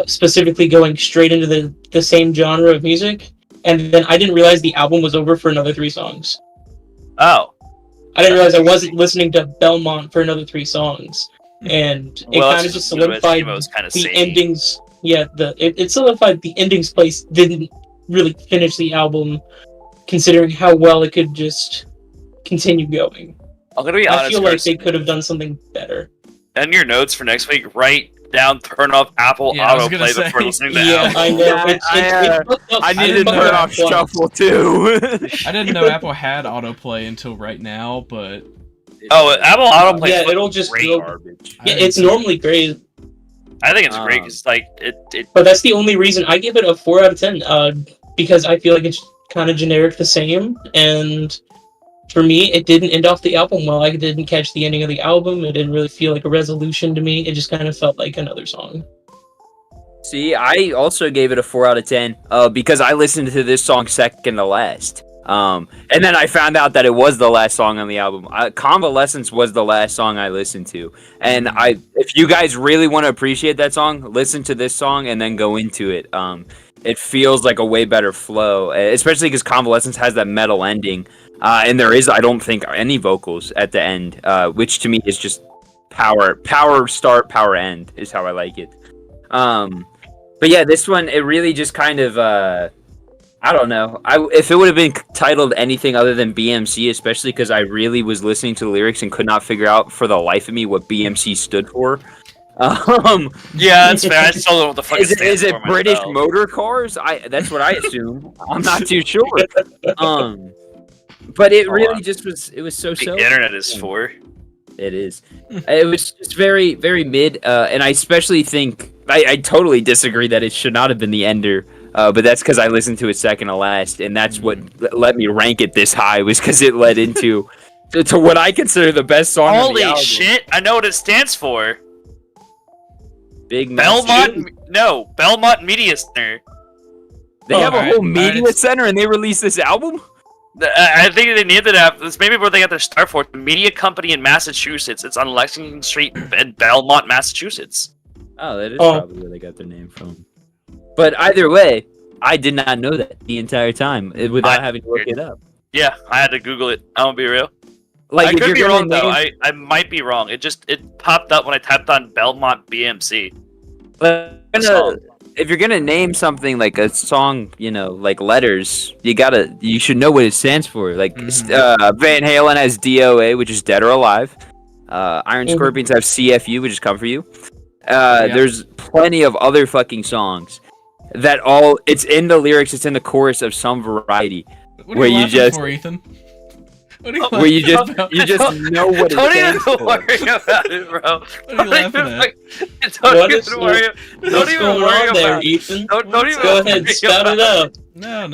S3: specifically going straight into the same genre of music, and then I didn't realize the album was over for another 3 songs.
S1: oh,
S3: I didn't realize I wasn't listening to Belmont for another 3 songs, and it
S1: well,
S3: kind of just solidified the
S1: samey.
S3: endings. Yeah, it solidified the endings place didn't really finish the album, considering how well it could just continue going.
S1: I'm gonna be honest.
S3: I feel like
S1: Carson,
S3: they could have done something better.
S1: in your notes for next week, write down turn off Apple
S4: Yeah, I was gonna
S1: autoplay
S4: say.
S1: before listening to
S3: Yeah,
S1: album.
S3: I know. It's fucked up.
S2: I needed to
S3: didn't
S2: turn
S3: know
S2: off
S3: that once.
S2: shuffle too.
S4: I didn't know Apple had autoplay until right now, but
S1: Oh, Apple autoplay.
S3: Yeah, it'll just
S1: great.
S3: go.
S2: Garbage.
S3: Yeah, it's normally great,
S1: I think it's great because like it.
S3: but that's the only reason I give it a 4 out of 10. Because I feel like it's kind of generic, the same, and for me, it didn't end off the album well. I didn't catch the ending of the album. It didn't really feel like a resolution to me. It just kind of felt like another song.
S2: See, I also gave it a 4 out of 10 because I listened to this song second to last. And then I found out that it was the last song on the album. Convalescence was the last song I listened to. And if you guys really want to appreciate that song, listen to this song and then go into it. It feels like a way better flow, especially because Convalescence has that metal ending. And there is, I don't think, any vocals at the end, which to me is just power start, power end is how I like it. But yeah, this one, it really just kind of, I don't know. If it would have been titled anything other than BMC, especially because I really was listening to the lyrics and could not figure out for the life of me what BMC stood for.
S1: Yeah, that's fair. I still don't know what the fuck
S2: Is
S1: stands
S2: it
S1: for
S2: British
S1: myself.
S2: motor cars? That's what I assume. I'm not too sure. But it
S1: Hold
S2: really
S1: on.
S2: just was. It was so.
S1: The internet is for.
S2: It is. It was just very, very mid, and I especially think I totally disagree that it should not have been the ender. But that's because I listened to it second to last, and that's what let me rank it this high. Was because it led into to what I consider the best song on the
S1: Holy
S2: album.
S1: shit! I know what it stands for.
S2: Big
S1: Belmont. No, Belmont Media Center.
S2: They have a
S4: alright,
S2: whole media
S4: alright.
S2: center, and they released this album.
S1: I think they needed that. That's maybe where they got their start for. The media company in Massachusetts. It's on Lexington Street in Belmont, Massachusetts.
S2: Oh, that is
S3: Oh.
S2: probably where they got their name from. But either way, I did not know that the entire time without having to look it up.
S1: Yeah, I had to Google it. I'm gonna be real.
S2: Like,
S1: I
S2: if
S1: could
S2: you're
S1: be
S2: gonna
S1: wrong though.
S2: name-
S1: I might be wrong. It popped up when I tapped on Belmont BMC.
S2: if you're gonna name something like a song, like letters, you should know what it stands for. Like Van Halen has DOA, which is Dead or Alive. Iron
S3: Mhm.
S2: Scorpions have CFU, which is Come For You.
S4: Yeah.
S2: There's plenty of other fucking songs that it's in the lyrics, it's in the chorus of some variety.
S4: What are
S2: Where
S4: you
S2: you
S4: laughing
S2: just-
S4: for, Ethan? What are you
S2: Where you
S4: laughing about?
S2: you just know what it
S1: Don't
S2: stands
S1: even
S2: for.
S1: worry about it, bro.
S4: What are you laughing at?
S1: Don't
S3: What
S1: even
S3: is-
S1: worry. Don't
S3: What's
S1: even
S3: going
S1: worry
S3: on there,
S1: about it.
S3: Ethan?
S1: Don't even
S3: Go
S1: worry
S3: ahead, spout
S1: about
S3: it up.
S4: No.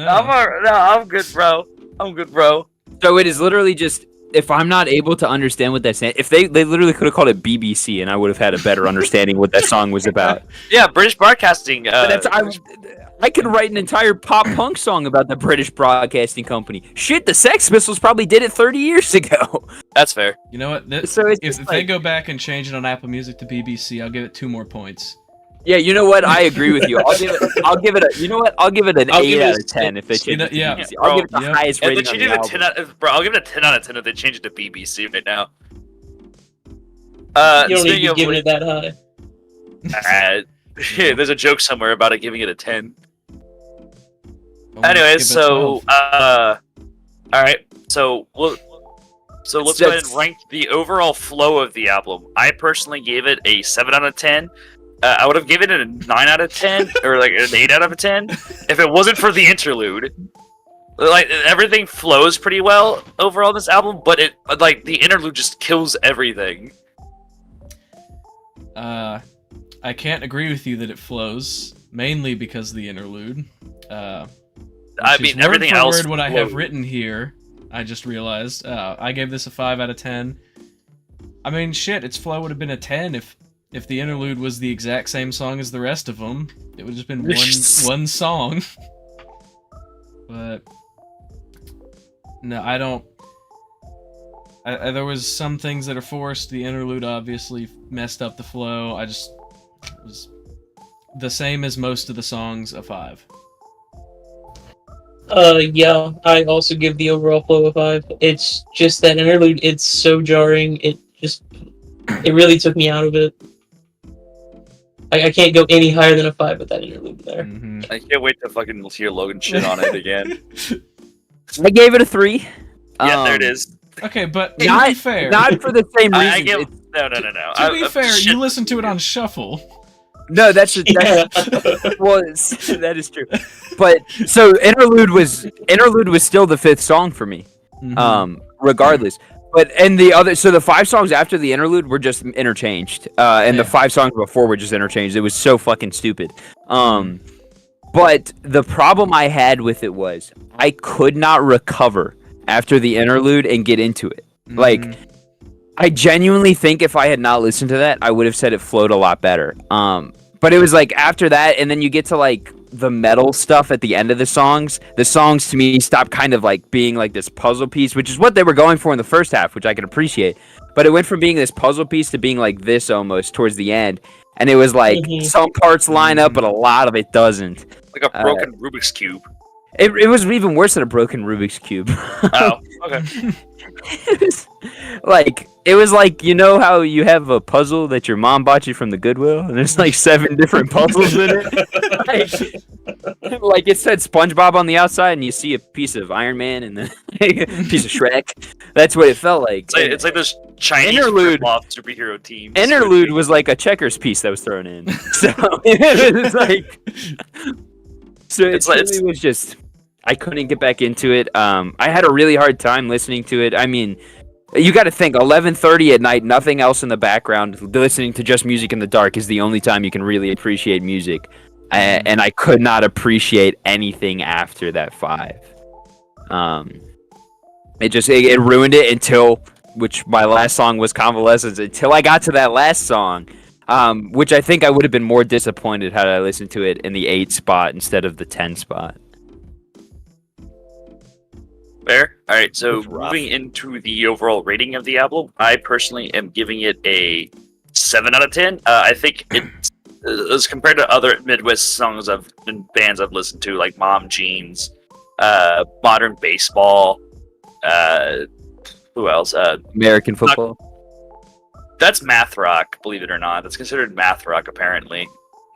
S1: I'm good, bro. I'm good, bro.
S2: So it is literally just, if I'm not able to understand what that's saying, if they literally could have called it BBC and I would have had a better understanding what that song was about.
S1: Yeah, British Broadcasting.
S2: But I could write an entire pop punk song about the British Broadcasting Company. Shit, the Sex Pistols probably did it 30 years ago.
S1: That's fair.
S4: You know what?
S2: So it's
S4: If
S2: just
S4: they
S2: like-
S4: go back and change it on Apple Music to BBC, I'll give it 2 more points.
S2: Yeah, you know what? I agree with you. I'll give it a. You know what? I'll give it an
S1: I'll
S2: 8
S1: give it
S2: out
S1: a
S2: of 10 if they change it to
S4: yeah,
S2: BBC. I'll give it the
S4: bro,
S2: highest
S1: If they
S2: rating on
S1: change
S2: the
S1: it to
S2: album.
S1: 10 out, bro, I'll give it a 10 out of 10 if they change it to BBC right now.
S3: You don't need to
S1: Speaking
S3: be
S1: of
S3: giving
S1: which,
S3: it that high.
S1: yeah, there's a joke somewhere about it giving it a 10.
S4: I'll give
S1: Anyways,
S4: it
S1: so
S4: 12.
S1: all right, so let's go ahead and rank the overall flow of the album. I personally gave it a 7 out of 10. I would have given it a 9 out of 10 or like an 8 out of 10 if it wasn't for the interlude. Like everything flows pretty well overall in this album, but the interlude just kills everything.
S4: I can't agree with you that it flows, mainly because of the interlude.
S1: I
S4: Which is
S1: mean, everything
S4: word for
S1: else
S4: word what I have
S1: flows.
S4: written here. I just realized. I gave this a 5 out of 10. I mean, shit, its flow would have been a 10 if the interlude was the exact same song as the rest of them. It would have just been one song. But no, I don't. There was some things that are forced. The interlude obviously messed up the flow. It was the same as most of the songs, a 5.
S3: Yeah, I also give the overall flow a 5. It's just that interlude, it's so jarring, it really took me out of it. I can't go any higher than a 5 with that interlude there.
S4: Mm-hmm.
S1: I can't wait to fucking hear Logan shit on it again.
S2: I gave it a 3.
S1: Yeah, there it is.
S4: Okay, but to
S2: Not-
S4: be fair,
S2: Not for the same reason.
S1: I give
S2: It's-
S1: no.
S4: to be fair,
S1: shit.
S4: you listened to it on shuffle.
S2: No, that's
S3: Yeah.
S2: well, that is true. But so interlude was still the 5th song for me.
S4: Mhm.
S2: Regardless. But the 5 songs after the interlude were just interchanged. And
S4: Yeah.
S2: the 5 songs before were just interchanged. It was so fucking stupid. But the problem I had with it was I could not recover after the interlude and get into it. Like,
S4: Mhm.
S2: I genuinely think if I had not listened to that, I would have said it flowed a lot better. But it was like after that, and then you get to like the metal stuff at the end of the songs. The songs to me stopped kind of like being like this puzzle piece, which is what they were going for in the first half, which I can appreciate. But it went from being this puzzle piece to being like this almost towards the end. And it was like
S3: Mhm.
S2: some parts line up, but a lot of it doesn't.
S1: Like a broken Rubik's cube.
S2: It was even worse than a broken Rubik's Cube.
S1: Oh, okay.
S2: It was like, you know how you have a puzzle that your mom bought you from the Goodwill, and there's like 7 different puzzles in it. Like it said SpongeBob on the outside, and you see a piece of Iron Man and then a piece of Shrek. That's what it felt like.
S1: It's like those Chinese
S2: Interlude.
S1: rip-off superhero teams.
S2: Interlude was like a checkers piece that was thrown in. So it was like, it was just, I couldn't get back into it. I had a really hard time listening to it. I mean, you got to think 11:30 at night, nothing else in the background, listening to just music in the dark is the only time you can really appreciate music. And I could not appreciate anything after that 5. It ruined it until, which my last song was Convalescence, until I got to that last song, which I think I would have been more disappointed had I listened to it in the 8 spot instead of the 10 spot.
S1: Fair. All right, so
S2: It's rough.
S1: moving into the overall rating of the album, I personally am giving it a 7 out of 10. I think it's as compared to other Midwest songs and bands I've listened to, like Mom Jeans, Modern Baseball, Who else?
S2: American football.
S1: That's math rock, believe it or not. That's considered math rock, apparently.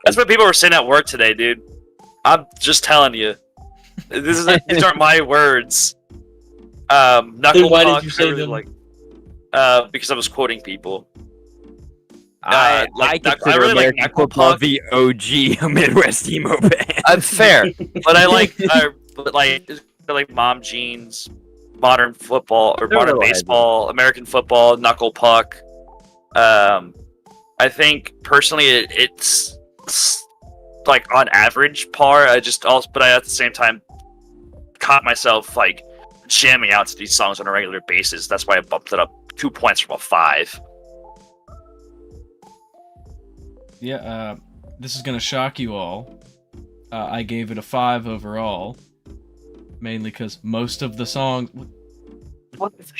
S1: That's what people were saying at work today, dude. I'm just telling you. These aren't my words. Knuckle
S3: why did
S1: puck,
S3: you say
S1: I really
S3: them?
S1: like. Because I was quoting people.
S2: I consider
S1: really like
S2: American
S1: Knuckle
S2: football
S1: Puck.
S2: the OG Midwest emo band.
S1: Fair, but I like mom jeans, modern football or
S2: They're a
S1: modern
S2: little
S1: baseball, American football, knuckle puck. I think personally it's like on average par. But I at the same time caught myself like jamming out to these songs on a regular basis. That's why I bumped it up 2 points from a 5.
S4: Yeah, this is gonna shock you all. I gave it a 5 overall, mainly because most of the songs.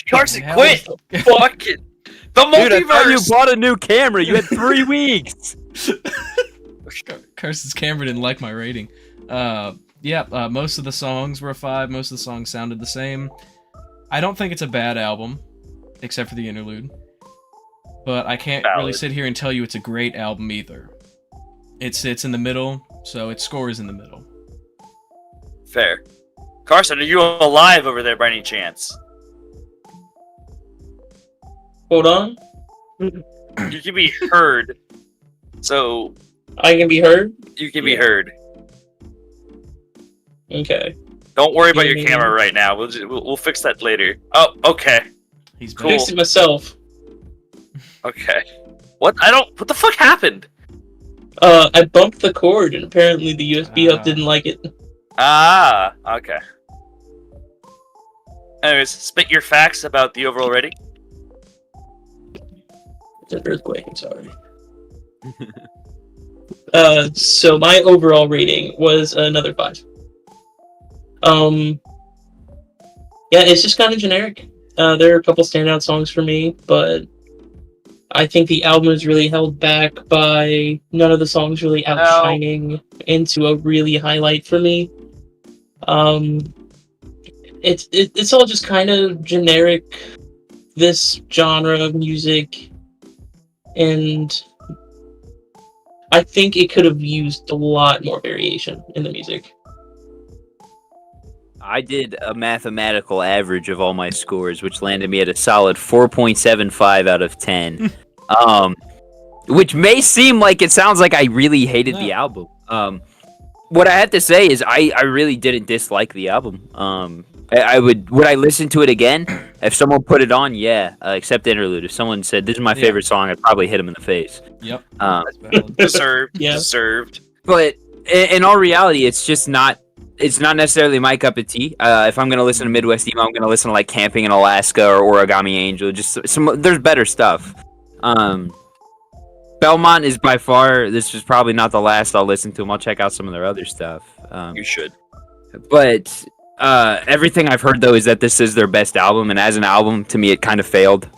S1: Carson,
S4: Hell,
S1: quit! Fuck it! The
S2: Dude, I thought you
S1: multiverse!
S2: bought a new camera. You had 3 weeks.
S4: Carson's camera didn't like my rating. Most of the songs were a 5. Most of the songs sounded the same. I don't think it's a bad album, except for the interlude. But I can't really
S1: Valid.
S4: sit here and tell you it's a great album either. It sits in the middle, so its score is in the middle.
S1: Fair. Carson, are you alive over there by any chance?
S3: Hold on.
S1: You can be heard. So,
S3: I can be heard?
S1: you can be heard.
S3: Okay.
S1: Don't worry about
S3: Yeah,
S1: your
S3: maybe.
S1: camera right now. We'll fix that later. Oh, okay.
S4: He's
S1: Cool.
S4: back.
S3: Fixed it myself.
S1: Okay. What the fuck happened?
S3: I bumped the cord, and apparently the USB hub
S4: Ah.
S3: didn't like it.
S1: Ah, okay. Anyways, spit your facts about the overall rating.
S3: It's an earthquake, I'm sorry. So my overall rating was another 5. Yeah, it's just kind of generic. There are a couple standout songs for me, but I think the album is really held back by none of the songs really outshining into a really highlight for me. It's all just kind of generic, this genre of music, and I think it could have used a lot more variation in the music.
S2: I did a mathematical average of all my scores, which landed me at a solid 4.75 out of 10. Which may seem like it sounds like I really hated the album. What I have to say is I really didn't dislike the album. Would I listen to it again if someone put it on? Yeah, except the interlude. If someone said this is my favorite song, I'd probably hit him in the face.
S4: Yep.
S2: But
S1: Deserved.
S3: Yeah.
S1: Deserved.
S2: in all reality, it's just not. It's not necessarily my cup of tea. If I'm gonna listen to Midwest emo, I'm gonna listen to like Camping in Alaska or Origami Angel. Just there's better stuff. Belmont is by far. This is probably not the last I'll listen to them. I'll check out some of their other stuff.
S1: You should.
S2: But everything I've heard though is that this is their best album, and as an album, to me, it kind of failed.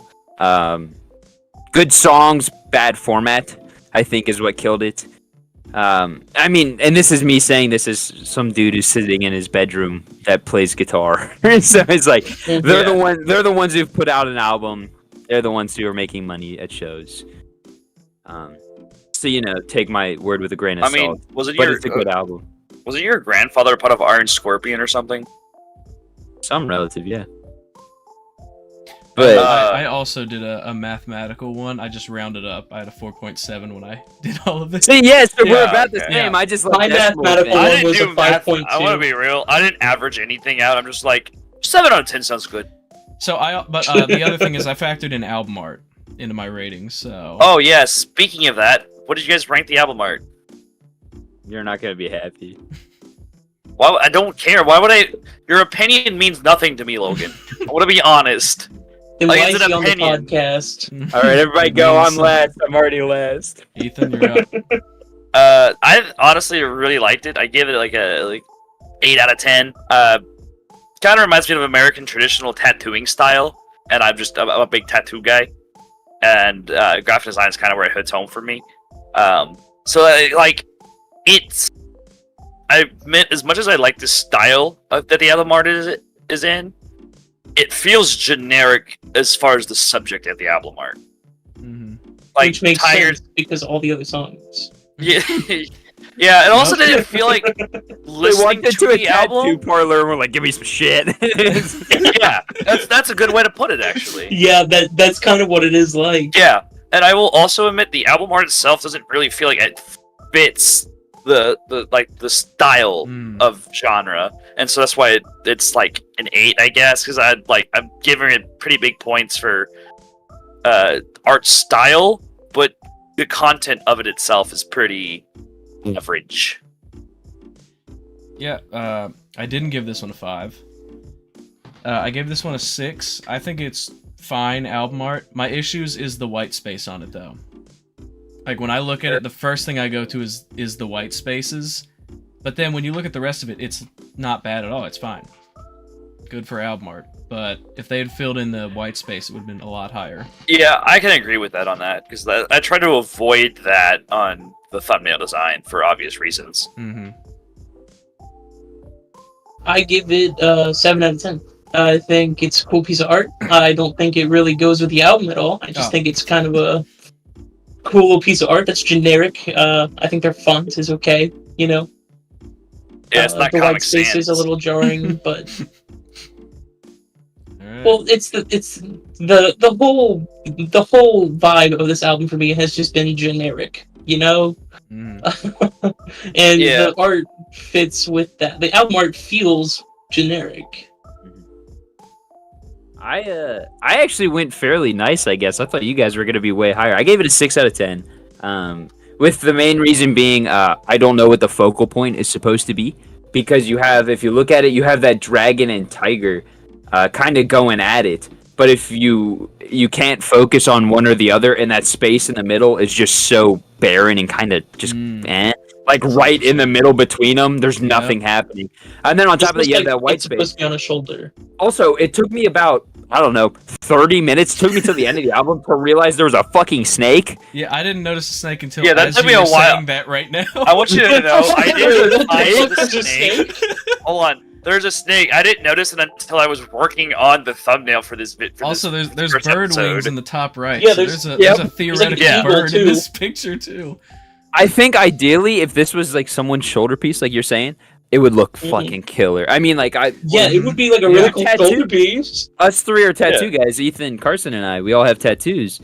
S2: Good songs, bad format, I think, is what killed it. I mean, and this is me saying this is some dude who's sitting in his bedroom that plays guitar. So it's like they're the ones who've put out an album. They're the ones who are making money at shows. So take my word with a grain of
S1: I
S2: salt.
S1: mean, was it
S2: But
S1: your
S2: it's a good album.
S1: was it your grandfather part of Iron Scorpion or something?
S2: Some relative, yeah. But
S4: I also did a mathematical one. I just rounded up. I had a 4.7 when I did all of this.
S2: see, yes, so we're
S1: Yeah,
S2: about the
S1: okay.
S2: same. I just
S3: My
S2: like decimal
S3: mathematical
S2: things.
S1: I
S3: one
S1: didn't
S3: was
S1: do
S3: a
S1: math.
S3: 5.2.
S1: I want to be real. I didn't average anything out. I'm just like 7 out of 10 sounds good.
S4: So the other thing is I factored in album art into my ratings. So
S1: Oh yeah. Speaking of that, what did you guys rank the album art?
S2: You're not gonna be happy.
S1: Why? I don't care. Why would I? Your opinion means nothing to me, Logan. I want to be honest.
S3: Then
S1: Like,
S3: why
S1: it's
S3: is
S1: an
S3: he on the
S1: opinion.
S3: podcast?
S2: All right, everybody go. I'm
S4: Means-
S2: last. I'm already last.
S4: Ethan, you're up.
S1: I honestly really liked it. I gave it like a 8 out of 10. Kind of reminds me of American traditional tattooing style, and I'm a big tattoo guy, and graphic design is kind of where it hits home for me. It's. I admit, as much as I like the style that the album art is in, it feels generic as far as the subject of the album art.
S4: Mm-hmm.
S1: Like
S3: Which makes
S1: tired.
S3: sense because all the other songs.
S1: Yeah, yeah. It also
S4: Nope.
S1: didn't feel like
S2: They
S1: listening
S2: walked into
S1: to
S2: a
S1: the
S2: tattoo
S1: album.
S2: parlor and were like, "Give me some shit."
S1: Yeah, that's a good way to put it, actually.
S3: Yeah, that's kind of what it is like.
S1: Yeah, and I will also admit the album art itself doesn't really feel like it fits the the style
S4: Mm.
S1: of genre, and so that's why it's like an 8, I guess, because I'm giving it pretty big points for art style, but the content of it itself is pretty average.
S4: Yeah, I didn't give this one a 5. I gave this one a 6. I think it's fine album art. My issues is the white space on it, though. Like, when I look at it, the first thing I go to is the white spaces. But then when you look at the rest of it, it's not bad at all. It's fine. Good for album art. But if they had filled in the white space, it would have been a lot higher.
S1: Yeah, I can agree with that on that, because I try to avoid that on the thumbnail design for obvious reasons.
S4: Mm-hmm.
S3: I give it 7 out of 10. I think it's a cool piece of art. I don't think it really goes with the album at all. I just
S4: Oh.
S3: think it's kind of a cool piece of art that's generic. I think their font is okay, you know.
S1: Yeah, it's not
S3: the white
S1: Comic
S3: space is a
S1: Sans.
S3: little jarring, but
S4: Alright.
S3: well, it's the whole vibe of this album for me has just been generic, you know.
S4: Mm.
S3: And
S1: Yeah.
S3: the art fits with that. The album art feels generic.
S2: I actually went fairly nice, I guess. I thought you guys were gonna be way higher. I gave it a 6 out of 10. With the main reason being, I don't know what the focal point is supposed to be, because you have, if you look at it, you have that dragon and tiger, kind of going at it. But if you can't focus on one or the other, and that space in the middle is just so barren and kind of just like right in the middle between them, there's nothing happening. And then on top of that, you have that white
S3: it's
S2: space.
S3: supposed to be on a shoulder.
S2: Also, it took me about, I don't know, 30 minutes. Took me till the end of the album to realize there was a fucking snake.
S4: Yeah, I didn't notice a snake until
S1: Yeah, that
S4: as
S1: took
S4: you
S1: me a
S4: were
S1: while.
S4: saying that right now.
S1: I want you to know, I didn't find
S3: There's
S1: the
S3: a
S1: snake. Hold on, there's a snake. I didn't notice it until I was working on the thumbnail for this vid.
S4: Also, there's
S1: first
S4: bird
S1: episode.
S4: wings in the top right.
S3: Yeah,
S4: so
S3: there's-
S4: there's a theoretical
S1: Yeah.
S4: bird
S3: eagle,
S4: in
S3: too.
S4: this picture too.
S2: I think ideally, if this was like someone's shoulder piece, like you're saying, it would look fucking killer. I mean, like
S3: Yeah, it would be like a
S4: Yeah.
S3: really cool
S2: Tattoo.
S3: shoulder piece.
S2: us three are tattoo guys. Ethan, Carson, and I. We all have tattoos.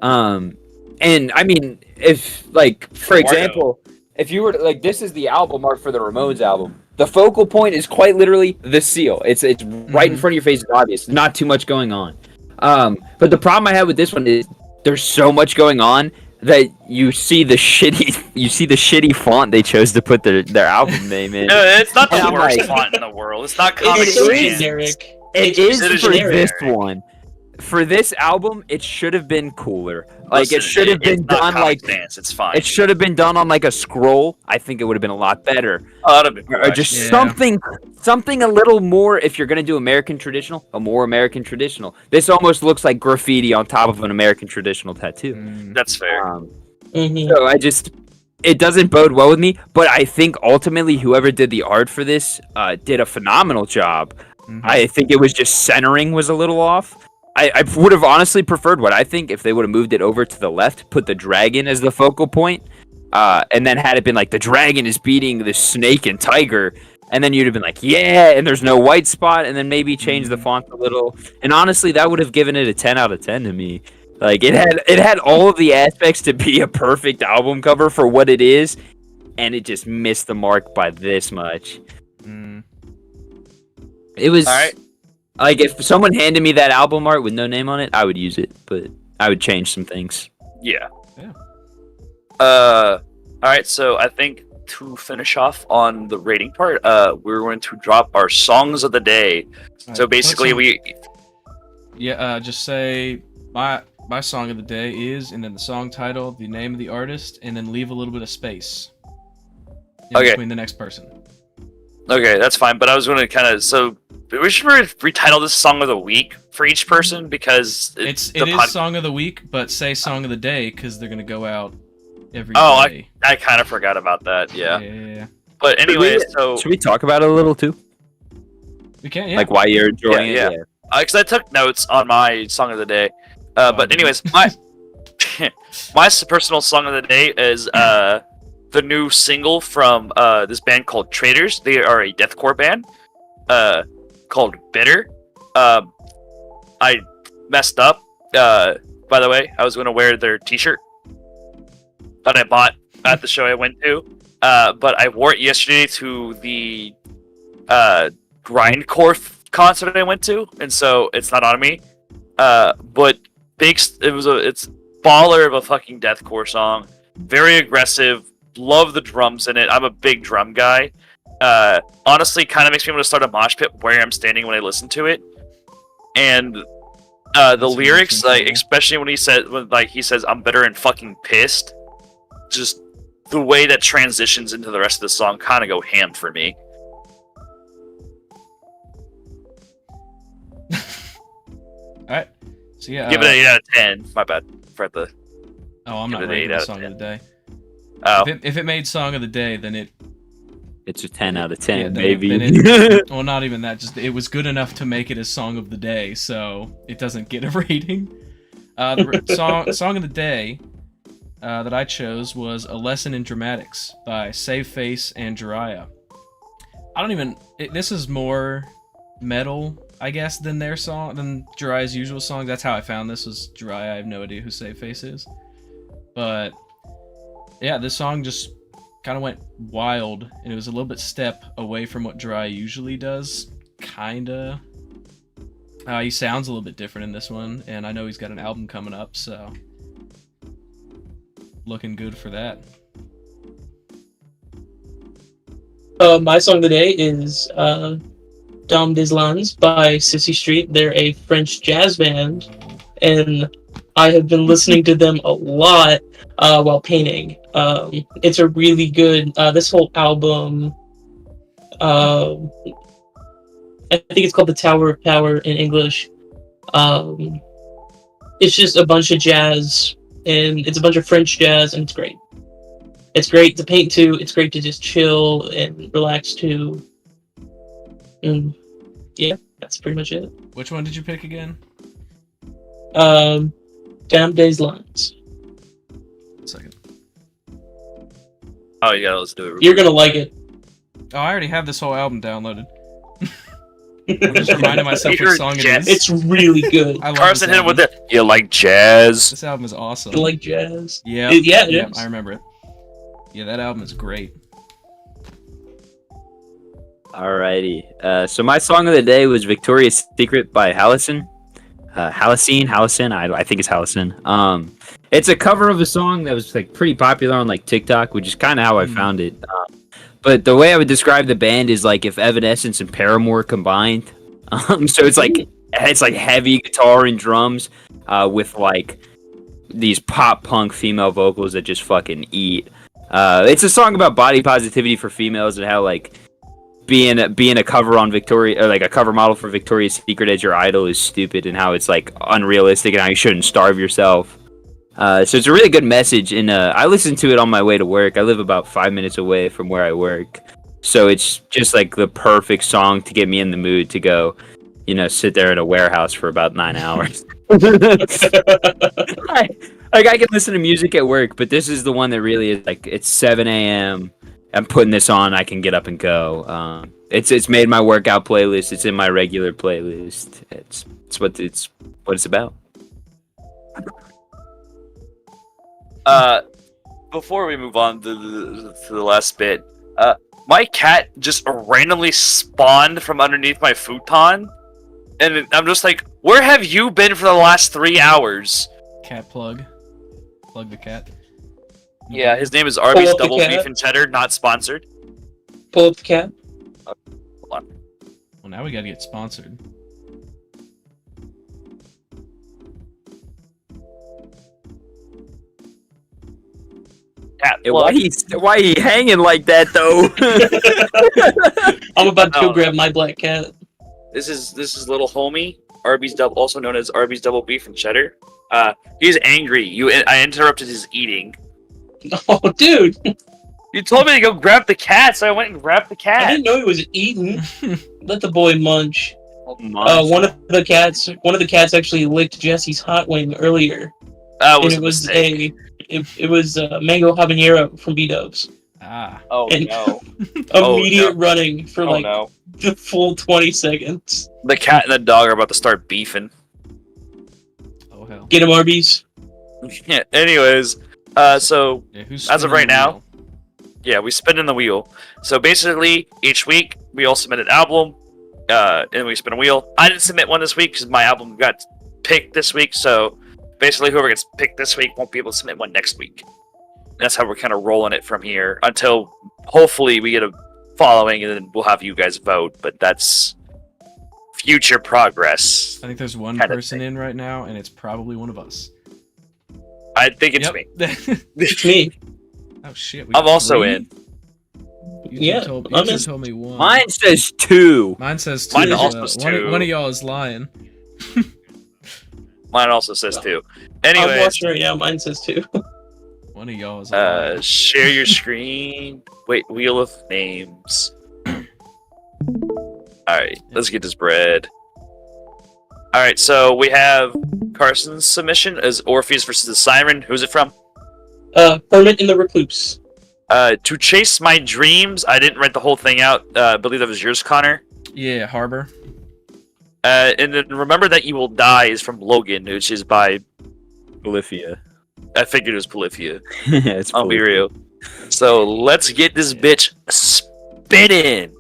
S2: And I mean, if like for
S1: Eduardo.
S2: example, if you were to, like, this is the album art for the Ramones album. The focal point is quite literally the seal. It's right in front of your face. It's obvious. Not too much going on. But the problem I have with this one is there's so much going on that you see the shitty font they chose to put their album name in.
S1: No, it's not the
S2: And I'm
S1: worst
S2: like-
S1: font in the world. It's not Comic
S3: It's so
S2: is.
S1: Sans.
S3: generic.
S2: It
S3: It's
S2: is
S1: just
S2: for
S1: generic.
S2: this one. For this album, it should have been cooler. Like
S1: Listen,
S2: it should have been
S1: it's not
S2: done
S1: Comic
S2: like
S1: Sans. It's fine.
S2: it should have been done on like a scroll. I think it would have been a lot better.
S1: Oh, that'd be cool,
S2: Or just
S1: actually.
S2: something a little more. If you're gonna do American traditional, a more American traditional. This almost looks like graffiti on top of an American traditional tattoo.
S4: Mm.
S1: That's fair.
S3: Mhm.
S2: So it doesn't bode well with me. But I think ultimately whoever did the art for this did a phenomenal job.
S4: Mhm.
S2: I think it was just centering was a little off. I would have honestly preferred what I think if they would have moved it over to the left, put the dragon as the focal point, and then had it been like the dragon is beating the snake and tiger, and then you'd have been like, yeah, and there's no white spot, and then maybe change the font a little. And honestly, that would have given it a 10 out of 10 to me. Like it had all of the aspects to be a perfect album cover for what it is, and it just missed the mark by this much.
S4: Mm.
S2: It was
S1: All right.
S2: like if someone handed me that album art with no name on it, I would use it, but I would change some things.
S1: Yeah.
S4: Yeah.
S1: All right. So I think to finish off on the rating part, we're going to drop our songs of the day.
S4: Alright,
S1: So basically,
S4: just say my song of the day is, and then the song title, the name of the artist, and then leave a little bit of space in
S1: Okay.
S4: between the next person.
S1: Okay, that's fine. But I was going to kind of we should retitle this song of the week for each person because
S4: It
S1: the
S4: is song of the week, but say song of the day because they're gonna go out every
S1: Oh,
S4: day.
S1: I kind of forgot about that. Yeah.
S4: Yeah.
S1: But anyway, so
S2: Should we talk about it a little too?
S4: We can. Yeah.
S2: Like why you're enjoying
S1: Yeah,
S2: it?
S1: because I took notes on my song of the day. But anyways, my personal song of the day is the new single from this band called Traitors. They are a deathcore band called Bitter. I messed up. By the way, I was going to wear their T-shirt that I bought at the show I went to, but I wore it yesterday to the grindcore concert I went to, and so it's not on me. But it's baller of a fucking deathcore song, very aggressive. Love the drums in it. I'm a big drum guy. Honestly, kind of makes me want to start a mosh pit where I'm standing when I listen to it. And the lyrics, like especially when he says I'm bitter and fucking pissed, just the way that transitions into the rest of the song kind of go ham for me.
S4: Alright. So yeah.
S1: Give it an 8 out of 10. My bad. For the.
S4: Oh, I'm not rating the song of the day.
S1: Oh.
S4: If it made song of the day, then
S2: it's a 10 out of 10,
S4: yeah,
S2: baby.
S4: Well, not even that. Just it was good enough to make it a song of the day, so it doesn't get a rating. The song of the day that I chose was "A Lesson in Dramatics" by Save Face and Jiraiya. This is more metal, I guess, than Jiraiya's usual songs. That's how I found this. Was Jiraiya? I have no idea who Save Face is, but yeah, this song just kind of went wild, and it was a little bit step away from what Jiraiya usually does. Kinda. He sounds a little bit different in this one, and I know he's got an album coming up, so looking good for that.
S3: My song of the day is Dom des Landes by Sissy Street. They're a French jazz band, and I have been listening to them a lot while painting. It's a really good. This whole album, I think it's called The Tower of Power in English. It's just a bunch of jazz, and it's a bunch of French jazz, and it's great. It's great to paint to. It's great to just chill and relax to. And yeah, that's pretty much it.
S4: Which one did you pick again?
S3: Dom des Landes.
S4: Second.
S1: Oh, you gotta listen to it.
S3: You're gonna like it.
S4: Oh, I already have this whole album downloaded. I'm just reminding myself what song it is.
S3: It's really good.
S4: I love
S1: Carson
S4: this
S1: hit him with
S4: album.
S1: it. You like jazz?
S4: This album is awesome.
S3: I like jazz.
S4: Yeah,
S3: It is.
S4: I remember it. Yeah, that album is great.
S2: Alrighty. So my song of the day was Victoria's Secret by Hallison. Hallison. I think it's Hallison. It's a cover of a song that was like pretty popular on like TikTok, which is kind of how I found it. But the way I would describe the band is like if Evanescence and Paramore combined. So it's like heavy guitar and drums with like these pop punk female vocals that just fucking eat. It's a song about body positivity for females and how like being a cover on Victoria, or like a cover model for Victoria's Secret as your idol is stupid, and how it's like unrealistic and how you shouldn't starve yourself. So it's a really good message, and I listen to it on my way to work. I live about 5 minutes away from where I work, so it's just like the perfect song to get me in the mood to go, sit there in a warehouse for about 9 hours. I can listen to music at work, but this is the one that really is like, it's 7 a.m. I'm putting this on, I can get up and go. It's made my workout playlist. It's in my regular playlist. It's what it's about.
S1: Before we move on to the last bit, my cat just randomly spawned from underneath my futon, and I'm just like, where have you been for the last 3 hours?
S4: Cat plug. Plug the cat.
S1: Yeah, his name is Arby's
S3: up the
S1: Double
S3: cat.
S1: Beef and Cheddar, not sponsored.
S3: Pull up the cat.
S1: Hold on.
S4: Well, now we gotta get sponsored.
S1: Cat
S2: Hey,
S1: plug.
S2: why he hanging like that though?
S3: I'm about to go
S1: Oh.
S3: grab my black cat.
S1: This is little homie Arby's Double, also known as Arby's Double Beef and Cheddar. He's angry. I interrupted his eating.
S3: Oh, dude!
S1: You told me to go grab the cat, so I went and grabbed the
S3: I
S1: cat.
S3: didn't know he was eating. Let the boy munch. One of the cats actually licked Jesse's hot wing earlier,
S1: That
S3: and
S1: was
S3: it
S1: a
S3: was
S1: mistake.
S3: it was mango habanero from B-Dubs.
S4: Ah.
S5: Oh
S3: And-
S5: no!
S3: Immediate running for
S5: Oh
S3: like
S5: no!
S3: the full 20 seconds.
S1: The cat and the dog are about to start beefing.
S4: Oh hell.
S3: Get him, Arby's.
S1: Yeah. Anyways, so
S4: Yeah, who's
S1: As of
S4: spinning
S1: right
S4: the
S1: now,
S4: wheel?
S1: yeah, we spin in the wheel. So basically, each week we all submit an album, and we spin a wheel. I didn't submit one this week because my album got picked this week. So basically, whoever gets picked this week won't be able to submit one next week. That's how we're kind of rolling it from here until hopefully we get a following, and then we'll have you guys vote. But that's future progress.
S4: I think there's one
S1: Kinda
S4: person
S1: thing.
S4: in right now, and it's probably one of us.
S1: I think it's me.
S3: It's me.
S4: Oh shit.
S1: I'm also
S4: three?
S1: in.
S3: Yeah,
S4: You
S3: I'm
S4: two
S3: in.
S4: told me one.
S2: Mine says 2.
S4: Mine says two.
S1: Mine
S4: as
S1: also
S4: well.
S1: says
S4: One,
S1: two.
S4: one of y'all is lying.
S1: Mine also says 2.
S3: I'm
S1: Anyways,
S3: watching right now. Mine says 2.
S4: One of y'all is lying.
S1: share your screen. Wait, Wheel of Names. Alright, let's get this bread. Alright, so we have Carson's submission as Orpheus versus the Siren. Who's it from?
S3: Hermit in the Recluse.
S1: To Chase My Dreams. I didn't write the whole thing out. I believe that was yours, Connor.
S4: Yeah, Harbor.
S1: And then Remember That You Will Die is from Logan, which is by...
S2: Polyphia.
S1: I figured it was Polyphia.
S2: It's
S1: I'll be
S2: Polyphia.
S1: real. So let's get this bitch spinning.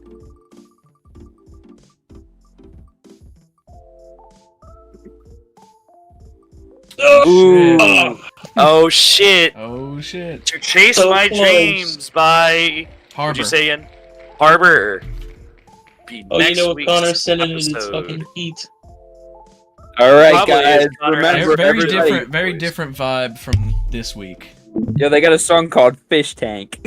S3: Oh,
S4: shit.
S3: oh,
S1: Oh shit!
S4: Oh shit.
S1: To Chase
S3: So
S1: My
S3: close.
S1: Dreams by
S4: Harbor.
S1: what'd you say again? Harbor. Be
S3: oh, you
S1: next
S3: know what
S1: week's
S3: Connor's sending in its
S1: episode.
S3: fucking heat.
S2: All right,
S1: Probably
S2: guys.
S1: is, Connor.
S2: Remember,
S4: Very
S2: everybody-
S4: different. Very different vibe from this week.
S2: Yo, they got a song called Fish Tank.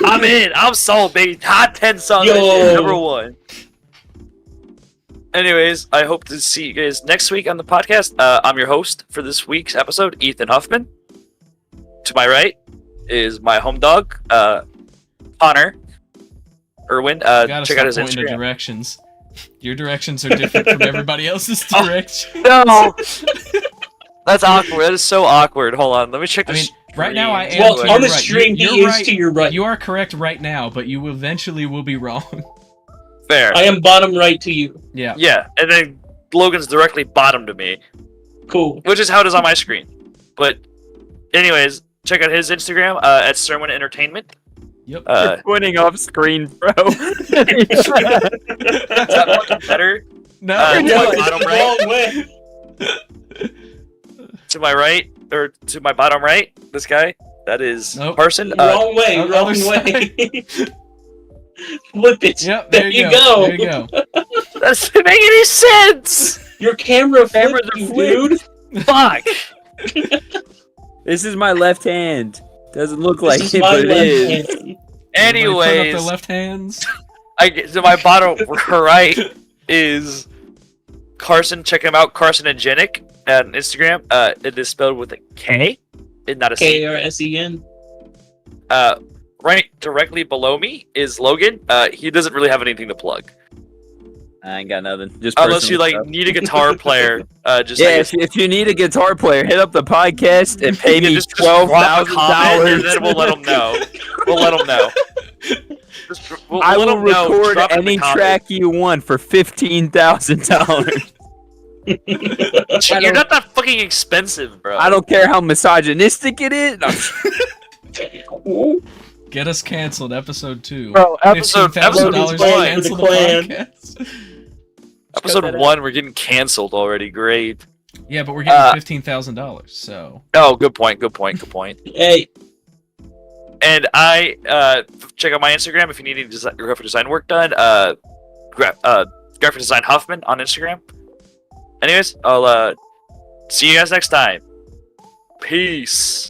S1: I'm in. I'm sold, baby. Top 10 song.
S3: Yo.
S1: That shit, number 1. Anyways, I hope to see you guys next week on the podcast. I'm your host for this week's episode, Ethan Huffman. To my right is my home dog, Connor Irwin.
S4: You gotta
S1: Check out
S4: stop
S1: his
S4: pointing to
S1: Instagram.
S4: directions. Your directions are different from everybody else's directions.
S1: No, that's awkward. That is so awkward. Hold on, let me check
S4: I
S1: this.
S4: mean, right now I am.
S3: Well,
S4: to
S3: on
S4: your
S3: the
S4: right.
S3: stream,
S4: You're
S3: he is
S4: right.
S3: to your right.
S4: You are correct right now, but you eventually will be wrong.
S1: Fair.
S3: I am bottom right to you.
S4: Yeah.
S1: Yeah, and then Logan's directly bottom to me,
S3: Cool.
S1: which is how it is on my screen. But, anyways, check out his Instagram at Sermon Entertainment.
S4: Yep.
S2: You're pointing off screen, bro.
S1: Is that fucking better?
S4: no.
S1: to
S3: No,
S1: my
S3: it's
S1: bottom
S3: the
S1: right.
S3: wrong way.
S1: To my right, or to my bottom right, this guy, that is
S4: Nope.
S1: Carson.
S3: Wrong way.
S4: other
S3: Wrong
S4: side.
S3: way. Flip it.
S4: Yep.
S3: There
S4: There
S3: you
S4: you
S3: go.
S4: go. There you go.
S1: That doesn't make any sense!
S3: Your camera
S2: Camera's
S3: flipped
S2: a
S3: you,
S2: flip.
S3: dude.
S1: Fuck!
S2: This is my left hand. Doesn't look like
S3: This is
S2: it,
S3: my
S2: but it
S3: left
S2: is.
S3: hand.
S4: Everybody put up
S1: Anyways,
S4: their left hands.
S1: I get to my bottom right is Carson. Check him out, Carsonogenic on Instagram. It is spelled with a K and not a C.
S3: KRSEN.
S1: Right directly below me is Logan. He doesn't really have anything to plug.
S2: I ain't got nothing. Just
S1: Unless you
S2: personal
S1: like
S2: stuff.
S1: need a guitar player. Just
S2: Yeah,
S1: like,
S2: if you need a guitar player, hit up the podcast and pay
S1: you
S2: me
S1: just drop a comment
S2: $12,000.
S1: and then we'll let them know. We'll let them know. We'll
S2: I
S1: let
S2: will
S1: 'em know.
S2: record
S1: Drop it in the
S2: any
S1: comments.
S2: track you want for $15,000.
S1: You're not that fucking expensive, bro.
S2: I don't care how misogynistic it is. No.
S4: Get us canceled. Episode 2.
S2: Bro,
S1: episode
S4: $15,000
S1: one.
S4: cancel the
S3: Clan.
S4: podcast.
S1: Episode 1, we're getting canceled already. Great.
S4: Yeah, but we're getting $15,000. So
S1: Oh, good point.
S3: Hey,
S1: And I check out my Instagram if you need any graphic design work done. Graphic design Huffman on Instagram. Anyways, I'll see you guys next time. Peace.